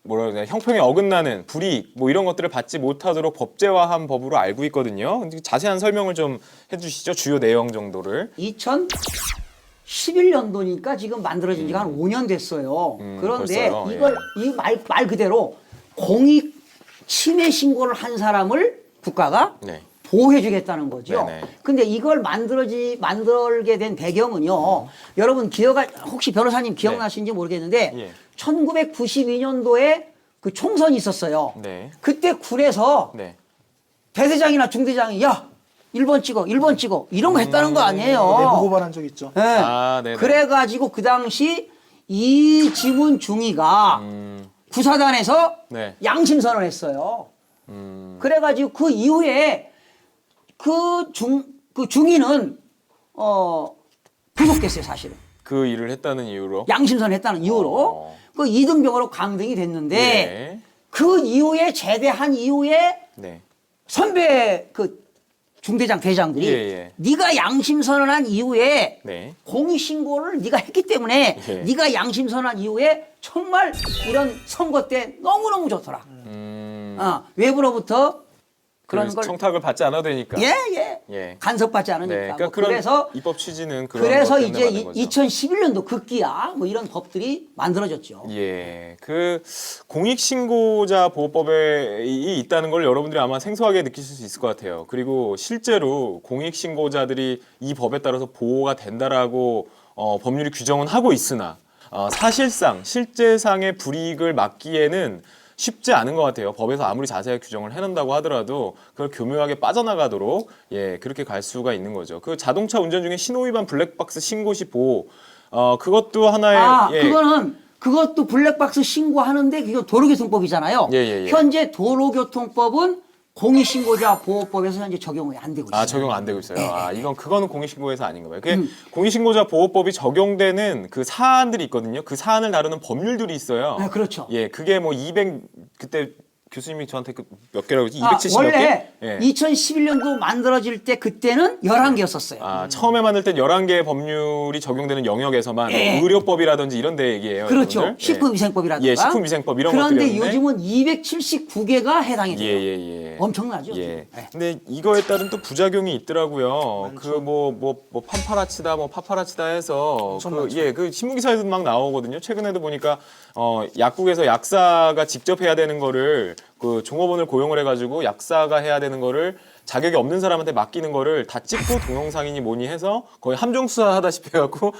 Speaker 3: 뭐라 그러냐 형평에 어긋나는 불이익 뭐 이런 것들을 받지 못하도록 법제화한 법으로 알고 있거든요. 근데 자세한 설명을 좀 해주시죠. 주요 내용 정도를.
Speaker 1: 2011년도니까 지금 만들어진 지가 한 5년 됐어요. 그런데
Speaker 3: 벌써요?
Speaker 1: 이걸 이 말 그대로 공익 침해 신고를 한 사람을 국가가
Speaker 3: 네.
Speaker 1: 보호해주겠다는 거죠.
Speaker 3: 네네.
Speaker 1: 근데 이걸 만들게 된 배경은요. 여러분 혹시 변호사님 기억나시는지 모르겠는데
Speaker 3: 예.
Speaker 1: 1992년도에 그 총선이 있었어요.
Speaker 3: 네.
Speaker 1: 그때 굴에서
Speaker 3: 네.
Speaker 1: 대대장이나 중대장이 야 1번 찍어 1번 찍어 이런 거 했다는 거 아니에요.
Speaker 2: 내부 고발한 적 있죠.
Speaker 1: 네.
Speaker 3: 아, 네네.
Speaker 1: 그래가지고 그 당시 이지문 중위가 구사단에서
Speaker 3: 네.
Speaker 1: 양심 선언했어요. 그래가지고 그 이후에 그 중위는 구속됐어요 사실은.
Speaker 3: 그 일을 했다는 이유로.
Speaker 1: 양심 선언했다는 이유로 그 이등병으로 강등이 됐는데
Speaker 3: 네.
Speaker 1: 그 이후에 제대한 이후에
Speaker 3: 네.
Speaker 1: 선배 그 중대장 대장들이
Speaker 3: 예.
Speaker 1: 네가 양심 선언한 이후에
Speaker 3: 네.
Speaker 1: 공익 신고를 네가 했기 때문에
Speaker 3: 예.
Speaker 1: 네가 양심 선언한 이후에 정말 이런 선거 때 너무너무 좋더라. 외부로부터 그런 걸
Speaker 3: 청탁을 받지 않아도 되니까. 예.
Speaker 1: 간섭받지 않으니까.
Speaker 3: 네. 그러니까
Speaker 1: 뭐
Speaker 3: 그런
Speaker 1: 그래서
Speaker 3: 입법 취지는 그런
Speaker 1: 그래서
Speaker 3: 것 때문에
Speaker 1: 이제
Speaker 3: 만든 거죠.
Speaker 1: 2011년도 급기야 뭐 이런 법들이 만들어졌죠.
Speaker 3: 예, 그 공익신고자 보호법에 있다는 걸 여러분들이 아마 생소하게 느끼실 수 있을 것 같아요. 그리고 실제로 공익신고자들이 이 법에 따라서 보호가 된다라고 법률이 규정은 하고 있으나 사실상 실제상의 불이익을 막기에는 쉽지 않은 것 같아요. 법에서 아무리 자세하게 규정을 해놓는다고 하더라도 그걸 교묘하게 빠져나가도록 그렇게 갈 수가 있는 거죠. 그 자동차 운전 중에 신호위반 블랙박스 신고 시 보호 그것도 하나의
Speaker 1: 그것도 블랙박스 신고하는데 그거 도로교통법이잖아요.
Speaker 3: 예.
Speaker 1: 현재 도로교통법은 공익신고자 보호법에서 현재 적용이 안 되고 있어요.
Speaker 3: 적용 안 되고 있어요. 그거는 공익신고에서 아닌가 봐요. 그게 공익신고자 보호법이 적용되는 그 사안들이 있거든요. 그 사안을 다루는 법률들이 있어요.
Speaker 1: 네, 그렇죠.
Speaker 3: 예, 그게 뭐 200 그때 교수님이 저한테 몇 개라고 했지? 270 몇 개?
Speaker 1: 원래
Speaker 3: 예.
Speaker 1: 2011년도 만들어질 때 그때는 11개였었어요.
Speaker 3: 처음에 만들 땐 11개의 법률이 적용되는 영역에서만 의료법이라든지 이런 데 얘기예요.
Speaker 1: 그렇죠.
Speaker 3: 여러분들.
Speaker 1: 식품위생법이라든가.
Speaker 3: 예, 식품위생법 이런
Speaker 1: 그런데
Speaker 3: 것들이었는데
Speaker 1: 요즘은 279개가 해당이 돼요.
Speaker 3: 예.
Speaker 1: 엄청나죠.
Speaker 3: 예.
Speaker 1: 네.
Speaker 3: 근데 이거에 따른 또 부작용이 있더라고요. 그 뭐 판파라치다 뭐 파파라치다 해서 그 신문 기사에도 막 나오거든요. 최근에도 보니까 약국에서 약사가 직접 해야 되는 거를 그 종업원을 고용을 해가지고 약사가 해야 되는 거를 자격이 없는 사람한테 맡기는 거를 다 찍고 동영상이니 뭐니 해서 거의 함정 수사하다시피 해갖고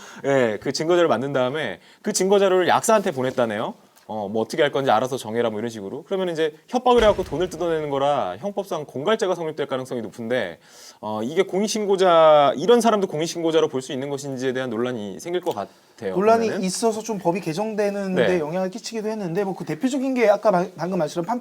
Speaker 3: 그 증거자를 만든 다음에 그 증거자료를 약사한테 보냈다네요. 뭐 어떻게 할 건지 알아서 정해라 뭐 이런 식으로. 그러면 이제 협박을 해갖고 돈을 뜯어내는 거라 형법상 공갈죄가 성립될 가능성이 높은데 이게 공익신고자 이런 사람도 공익신고자로 볼 수 있는 것인지에 대한 논란이 생길 것 같아요.
Speaker 2: 논란이
Speaker 3: 보면은.
Speaker 2: 있어서 좀 법이 개정되는데
Speaker 3: 네.
Speaker 2: 영향을 끼치기도 했는데 뭐 그 대표적인 게 아까 방금 말씀하신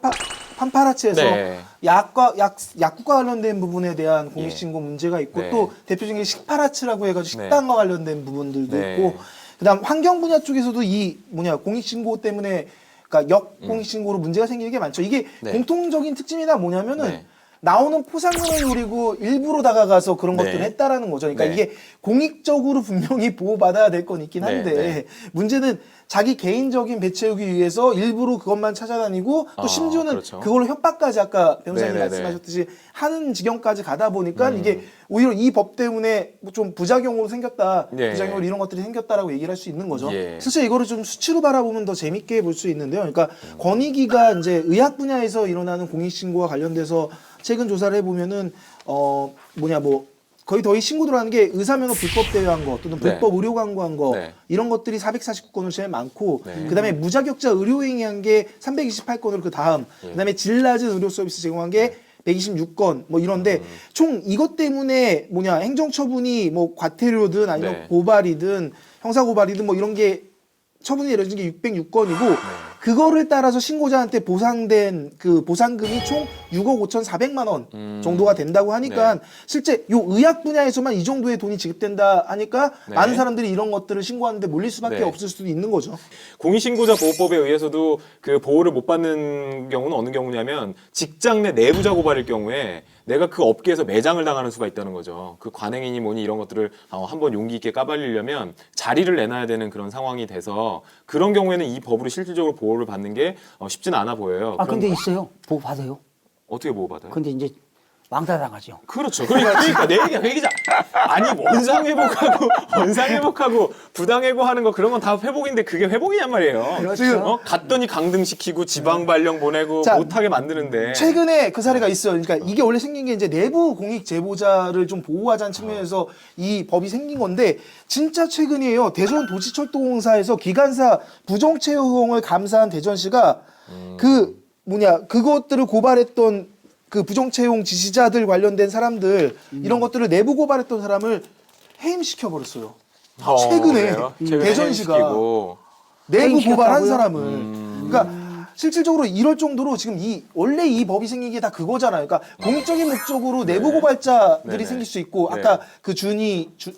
Speaker 2: 판파라치에서
Speaker 3: 네.
Speaker 2: 약국과 관련된 부분에 대한 공익신고 문제가 있고
Speaker 3: 네.
Speaker 2: 또 대표적인 게 식파라치라고 해가지고
Speaker 3: 네.
Speaker 2: 식당과 관련된 부분들도
Speaker 3: 네.
Speaker 2: 있고 그다음 환경 분야 쪽에서도 이 공익신고 때문에 그러니까 역공익신고로 문제가 생기는 게 많죠. 이게
Speaker 3: 네.
Speaker 2: 공통적인 특징이 다 뭐냐면은
Speaker 3: 네.
Speaker 2: 나오는 포상금을 노리고 일부러 다가가서 그런
Speaker 3: 네.
Speaker 2: 것들을 했다라는 거죠. 그러니까
Speaker 3: 네.
Speaker 2: 이게 공익적으로 분명히 보호받아야 될 건 있긴 한데
Speaker 3: 네.
Speaker 2: 문제는 자기 개인적인 배 채우기 위해서 일부러 그것만 찾아다니고 또 심지어는
Speaker 3: 그렇죠.
Speaker 2: 그걸로 협박까지 아까 변호사님
Speaker 3: 네네네.
Speaker 2: 말씀하셨듯이 하는 지경까지 가다 보니까 이게 오히려 이 법 때문에 뭐 좀 부작용으로 생겼다,
Speaker 3: 네.
Speaker 2: 부작용으로 이런 것들이 생겼다라고 얘기를 할 수 있는 거죠.
Speaker 3: 예.
Speaker 2: 실제 이거를 좀 수치로 바라보면 더 재밌게 볼 수 있는데요. 그러니까 권익위가 이제 의학 분야에서 일어나는 공익신고와 관련돼서 최근 조사를 해보면은 거의 신고 들어가는 게 의사면허 불법 대여한 거 또는
Speaker 3: 네.
Speaker 2: 불법 의료 광고한 거
Speaker 3: 네.
Speaker 2: 이런 것들이 449건으로 제일 많고
Speaker 3: 네.
Speaker 2: 그다음에 무자격자 의료행위한 게 328건으로 그 다음 그다음에 질 낮은 의료 서비스 제공한 게 126건 뭐 이런데 총 이것 때문에 행정처분이 뭐 과태료든 아니면
Speaker 3: 네.
Speaker 2: 고발이든 형사고발이든 뭐 이런 게 처분이 내려진 게 606건이고 그거를 따라서 신고자한테 보상된 그 보상금이 총 6억 5,400만 원 정도가 된다고 하니까
Speaker 3: 네.
Speaker 2: 실제 요 의학 분야에서만 이 정도의 돈이 지급된다 하니까
Speaker 3: 네.
Speaker 2: 많은 사람들이 이런 것들을 신고하는데 몰릴 수밖에
Speaker 3: 네.
Speaker 2: 없을 수도 있는 거죠.
Speaker 3: 공익신고자 보호법에 의해서도 그 보호를 못 받는 경우는 어느 경우냐면 직장 내 내부자 고발일 경우에 내가 그 업계에서 매장을 당하는 수가 있다는 거죠. 그 관행이니 뭐니 이런 것들을 한번 용기 있게 까발리려면 자리를 내놔야 되는 그런 상황이 돼서 그런 경우에는 이 법으로 실질적으로 보호를 받는 게 쉽지는 않아 보여요.
Speaker 1: 아
Speaker 3: 그런-
Speaker 1: 근데 있어요. 보호 받아요.
Speaker 3: 어떻게 보호받아요?
Speaker 1: 근데 이제 왕따 당하죠.
Speaker 3: 그렇죠. 그러니까 내 얘기가 그 얘기자. 아니 원상회복하고 원상회복하고 부당해고하는 거 그런 건 다 회복인데 그게 회복이냔 말이에요.
Speaker 1: 그렇죠.
Speaker 3: 갔더니 강등시키고 지방 발령 보내고
Speaker 2: 자,
Speaker 3: 못하게 만드는데.
Speaker 2: 최근에 그 사례가 있어요. 그러니까 이게 원래 생긴 게 이제 내부 공익 제보자를 좀 보호하자는 측면에서 이 법이 생긴 건데 진짜 최근이에요. 대전 도시철도공사에서 기관사 부정 채용을 감사한 대전시가 그것들을 고발했던 그 부정 채용 지시자들 관련된 사람들 이런 것들을 내부 고발했던 사람을 해임시켜 버렸어요. 최근에
Speaker 3: 그래요? 최근에
Speaker 2: 대전시가
Speaker 3: 해임시키고.
Speaker 2: 내부
Speaker 1: 해임시켰다고요?
Speaker 2: 고발한 사람을 그러니까 실질적으로 이럴 정도로 지금 원래 이 법이 생긴 게 다 그거잖아요. 그러니까 공익적인 목적으로 내부 고발자들이
Speaker 3: 네네.
Speaker 2: 생길 수 있고
Speaker 3: 네.
Speaker 2: 아까 그 준이였죠.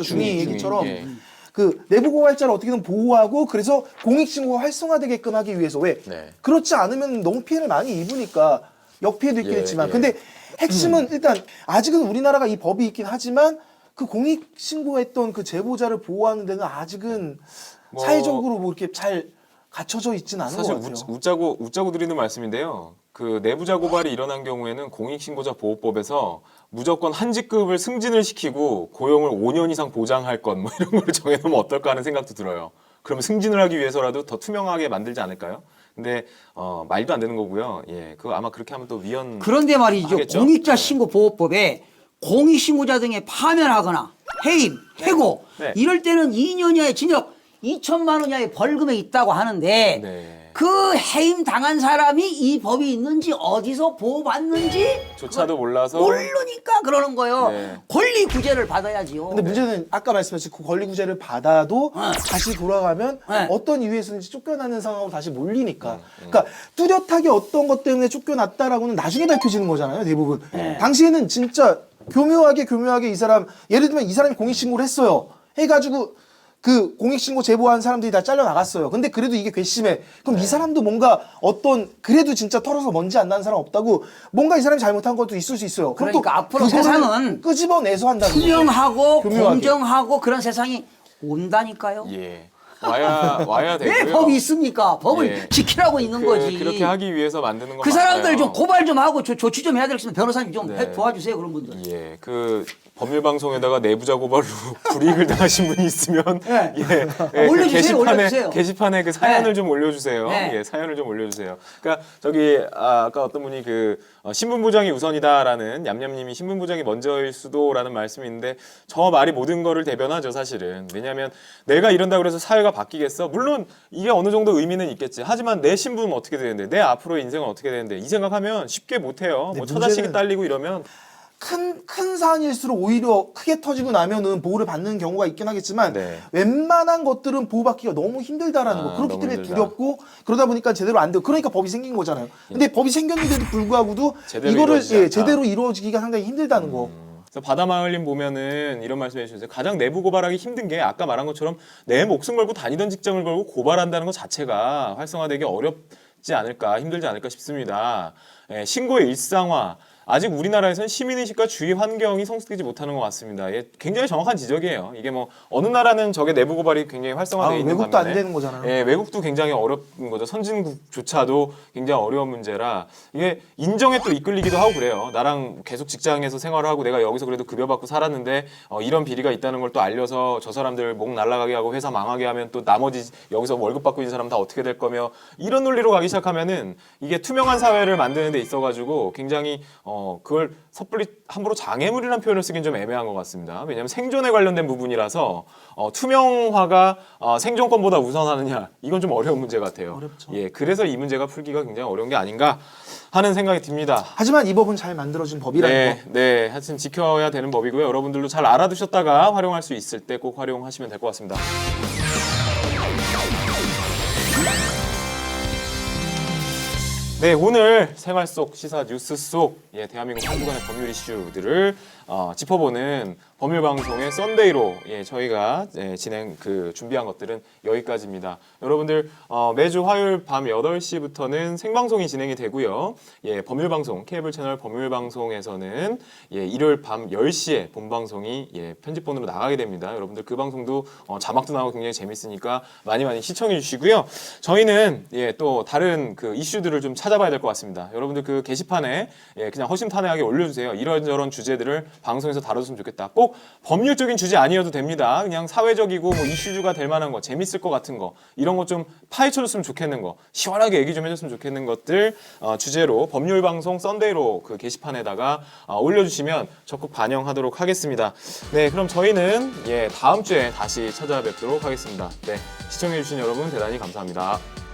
Speaker 2: 준이 얘기처럼
Speaker 3: 예.
Speaker 2: 그 내부 고발자를 어떻게든 보호하고 그래서 공익 신고가 활성화되게끔 하기 위해서 왜
Speaker 3: 네.
Speaker 2: 그렇지 않으면 너무 피해를 많이 입으니까 역피해도 있긴
Speaker 3: 예,
Speaker 2: 했지만
Speaker 3: 예.
Speaker 2: 근데 핵심은 일단 아직은 우리나라가 이 법이 있긴 하지만 그 공익 신고했던 그 제보자를 보호하는 데는 아직은
Speaker 3: 뭐
Speaker 2: 사회적으로 뭐 이렇게 잘 갖춰져 있지는 않은
Speaker 3: 사실
Speaker 2: 것 같아요.
Speaker 3: 웃자고 드리는 말씀인데요. 그 내부자 고발이 일어난 경우에는 공익신고자 보호법에서 무조건 한 직급을 승진을 시키고 고용을 5년 이상 보장할 것 뭐 이런 걸 정해놓으면 어떨까 하는 생각도 들어요. 그러면 승진을 하기 위해서라도 더 투명하게 만들지 않을까요? 근데 말도 안 되는 거고요. 예, 그거 아마 그렇게 하면 또 위헌.
Speaker 1: 그런데 말이죠.
Speaker 3: 하겠죠?
Speaker 1: 공익자
Speaker 3: 네.
Speaker 1: 신고 보호법에 공익신고자 등에 파면하거나 해임, 해고
Speaker 3: 네.
Speaker 1: 이럴 때는 2년 이하의 징역 2천만 원 이하의 벌금에 있다고 하는데
Speaker 3: 네.
Speaker 1: 그 해임 당한 사람이 이 법이 있는지 어디서 보호받는지
Speaker 3: 조차도 몰라서
Speaker 1: 모르니까 그러는 거예요.
Speaker 3: 네.
Speaker 1: 권리 구제를 받아야지요.
Speaker 2: 근데 문제는 아까 말씀하신 그 권리 구제를 받아도 다시 돌아가면
Speaker 1: 네.
Speaker 2: 어떤 이유에서든지 쫓겨나는 상황으로 다시 몰리니까. 그러니까 뚜렷하게 어떤 것 때문에 쫓겨났다라고는 나중에 밝혀지는 거잖아요, 대부분. 당시에는 진짜 교묘하게 이 사람 예를 들면 이 사람이 공익신고를 했어요. 해가지고 그 공익신고 제보한 사람들이 다 잘려나갔어요. 근데 그래도 이게 괘씸해. 그럼 이 사람도 뭔가 어떤 그래도 진짜 털어서 먼지 안 나는 사람 없다고 뭔가 이 사람이 잘못한 것도 있을 수 있어요. 그럼 또
Speaker 1: 그러니까 앞으로
Speaker 2: 그거를
Speaker 1: 세상은
Speaker 2: 끄집어내서 한다는 거죠.
Speaker 1: 투명하고
Speaker 2: 교묘하게.
Speaker 1: 공정하고 그런 세상이 온다니까요.
Speaker 3: 예. 와야 되고요.
Speaker 1: 왜 법이 있습니까? 법을
Speaker 3: 예.
Speaker 1: 지키라고 있는 거지.
Speaker 3: 그렇게 하기 위해서 만드는 건
Speaker 1: 그 사람들
Speaker 3: 맞아요.
Speaker 1: 좀 고발 좀 하고 조치 좀 해야 되겠으면 변호사님 좀
Speaker 3: 네.
Speaker 1: 도와주세요 그런 분들.
Speaker 3: 예, 그 법률 방송에다가 내부자 고발로 불이익을 당하신 분이 있으면
Speaker 1: 네.
Speaker 3: 예,
Speaker 1: 올려주세요,
Speaker 3: 그
Speaker 1: 올려주세요.
Speaker 3: 게시판에 그 사연을
Speaker 1: 네.
Speaker 3: 좀 올려주세요.
Speaker 1: 네.
Speaker 3: 예, 사연을 좀 올려주세요. 그러니까 저기 아까 어떤 분이 그 신분 보장이 우선이다라는 얌얌님이 신분 보장이 먼저일 수도라는 말씀이 있는데 저 말이 모든 거를 대변하죠 사실은. 왜냐하면 내가 이런다 그래서 사회가 바뀌겠어? 물론 이게 어느 정도 의미는 있겠지. 하지만 내 신분은 어떻게 되는데 내 앞으로의 인생은 어떻게 되는데 이 생각하면 쉽게 못해요.
Speaker 2: 네,
Speaker 3: 뭐 처자식이
Speaker 2: 문제는-
Speaker 3: 딸리고 이러면
Speaker 2: 큰 사안일수록 오히려 크게 터지고 나면은 보호를 받는 경우가 있긴 하겠지만
Speaker 3: 네.
Speaker 2: 웬만한 것들은 보호받기가 너무 힘들다라는 거. 그렇기
Speaker 3: 너무
Speaker 2: 때문에
Speaker 3: 힘들다.
Speaker 2: 두렵고 그러다 보니까 제대로 안 되고 그러니까 법이 생긴 거잖아요. 근데 법이 생겼는데도 불구하고도
Speaker 3: 제대로
Speaker 2: 이거를
Speaker 3: 이루어지지 않다.
Speaker 2: 제대로 이루어지기가 상당히 힘들다는 거.
Speaker 3: 그래서 바다마을님 보면은 이런 말씀해 주셨어요. 가장 내부 고발하기 힘든 게 아까 말한 것처럼 내 목숨 걸고 다니던 직장을 걸고 고발한다는 것 자체가 활성화되기 어렵지 않을까 힘들지 않을까 싶습니다. 예, 신고의 일상화. 아직 우리나라에서는 시민의식과 주의 환경이 성숙되지 못하는 것 같습니다. 예, 굉장히 정확한 지적이에요. 이게 뭐 어느 나라는 저게 내부 고발이 굉장히 활성화되어 있는
Speaker 2: 외국도 안
Speaker 3: 반면에
Speaker 2: 되는 거잖아요.
Speaker 3: 예, 외국도 굉장히 어려운 거죠. 선진국조차도 굉장히 어려운 문제라 이게 인정에 또 이끌리기도 하고 그래요. 나랑 계속 직장에서 생활을 하고 내가 여기서 그래도 급여 받고 살았는데 이런 비리가 있다는 걸 또 알려서 저 사람들 목 날아가게 하고 회사 망하게 하면 또 나머지 여기서 월급 받고 있는 사람 다 어떻게 될 거며 이런 논리로 가기 시작하면은 이게 투명한 사회를 만드는 데 있어가지고 굉장히 그걸 섣불리 함부로 장애물이라는 표현을 쓰긴 좀 애매한 것 같습니다. 왜냐하면 생존에 관련된 부분이라서 투명화가 생존권보다 우선하느냐 이건 좀 어려운 문제 같아요.
Speaker 2: 어렵죠.
Speaker 3: 예, 그래서 이 문제가 풀기가 굉장히 어려운 게 아닌가 하는 생각이 듭니다.
Speaker 2: 하지만 이 법은 잘 만들어진 법이라는
Speaker 3: 네,
Speaker 2: 거.
Speaker 3: 네, 하여튼 지켜야 되는 법이고요. 여러분들도 잘 알아두셨다가 활용할 수 있을 때 꼭 활용하시면 될 것 같습니다. 네, 오늘 생활 속 시사 뉴스 속 대한민국 한 주간의 법률 이슈들을 짚어보는 법률 방송의 썬데이로 저희가 진행 준비한 것들은 여기까지입니다. 여러분들 매주 화요일 밤 8시부터는 생방송이 진행이 되고요. 법률 방송 케이블 채널 법률 방송에서는 일요일 밤 10시에 본 방송이 편집본으로 나가게 됩니다. 여러분들 그 방송도 자막도 나오고 굉장히 재밌으니까 많이 시청해 주시고요. 저희는 또 다른 이슈들을 좀 찾아봐야 될 것 같습니다. 여러분들 그 게시판에 그냥 허심탄회하게 올려주세요. 이런저런 주제들을 방송에서 다뤄줬으면 좋겠다. 꼭 법률적인 주제 아니어도 됩니다. 그냥 사회적이고 뭐 이슈주가 될 만한 거, 재밌을 것 같은 거, 이런 거 좀 파헤쳐줬으면 좋겠는 거, 시원하게 얘기 좀 해줬으면 좋겠는 것들 주제로 법률 방송 썬데이로 그 게시판에다가 올려주시면 적극 반영하도록 하겠습니다. 네, 그럼 저희는 다음 주에 다시 찾아뵙도록 하겠습니다. 네, 시청해주신 여러분 대단히 감사합니다.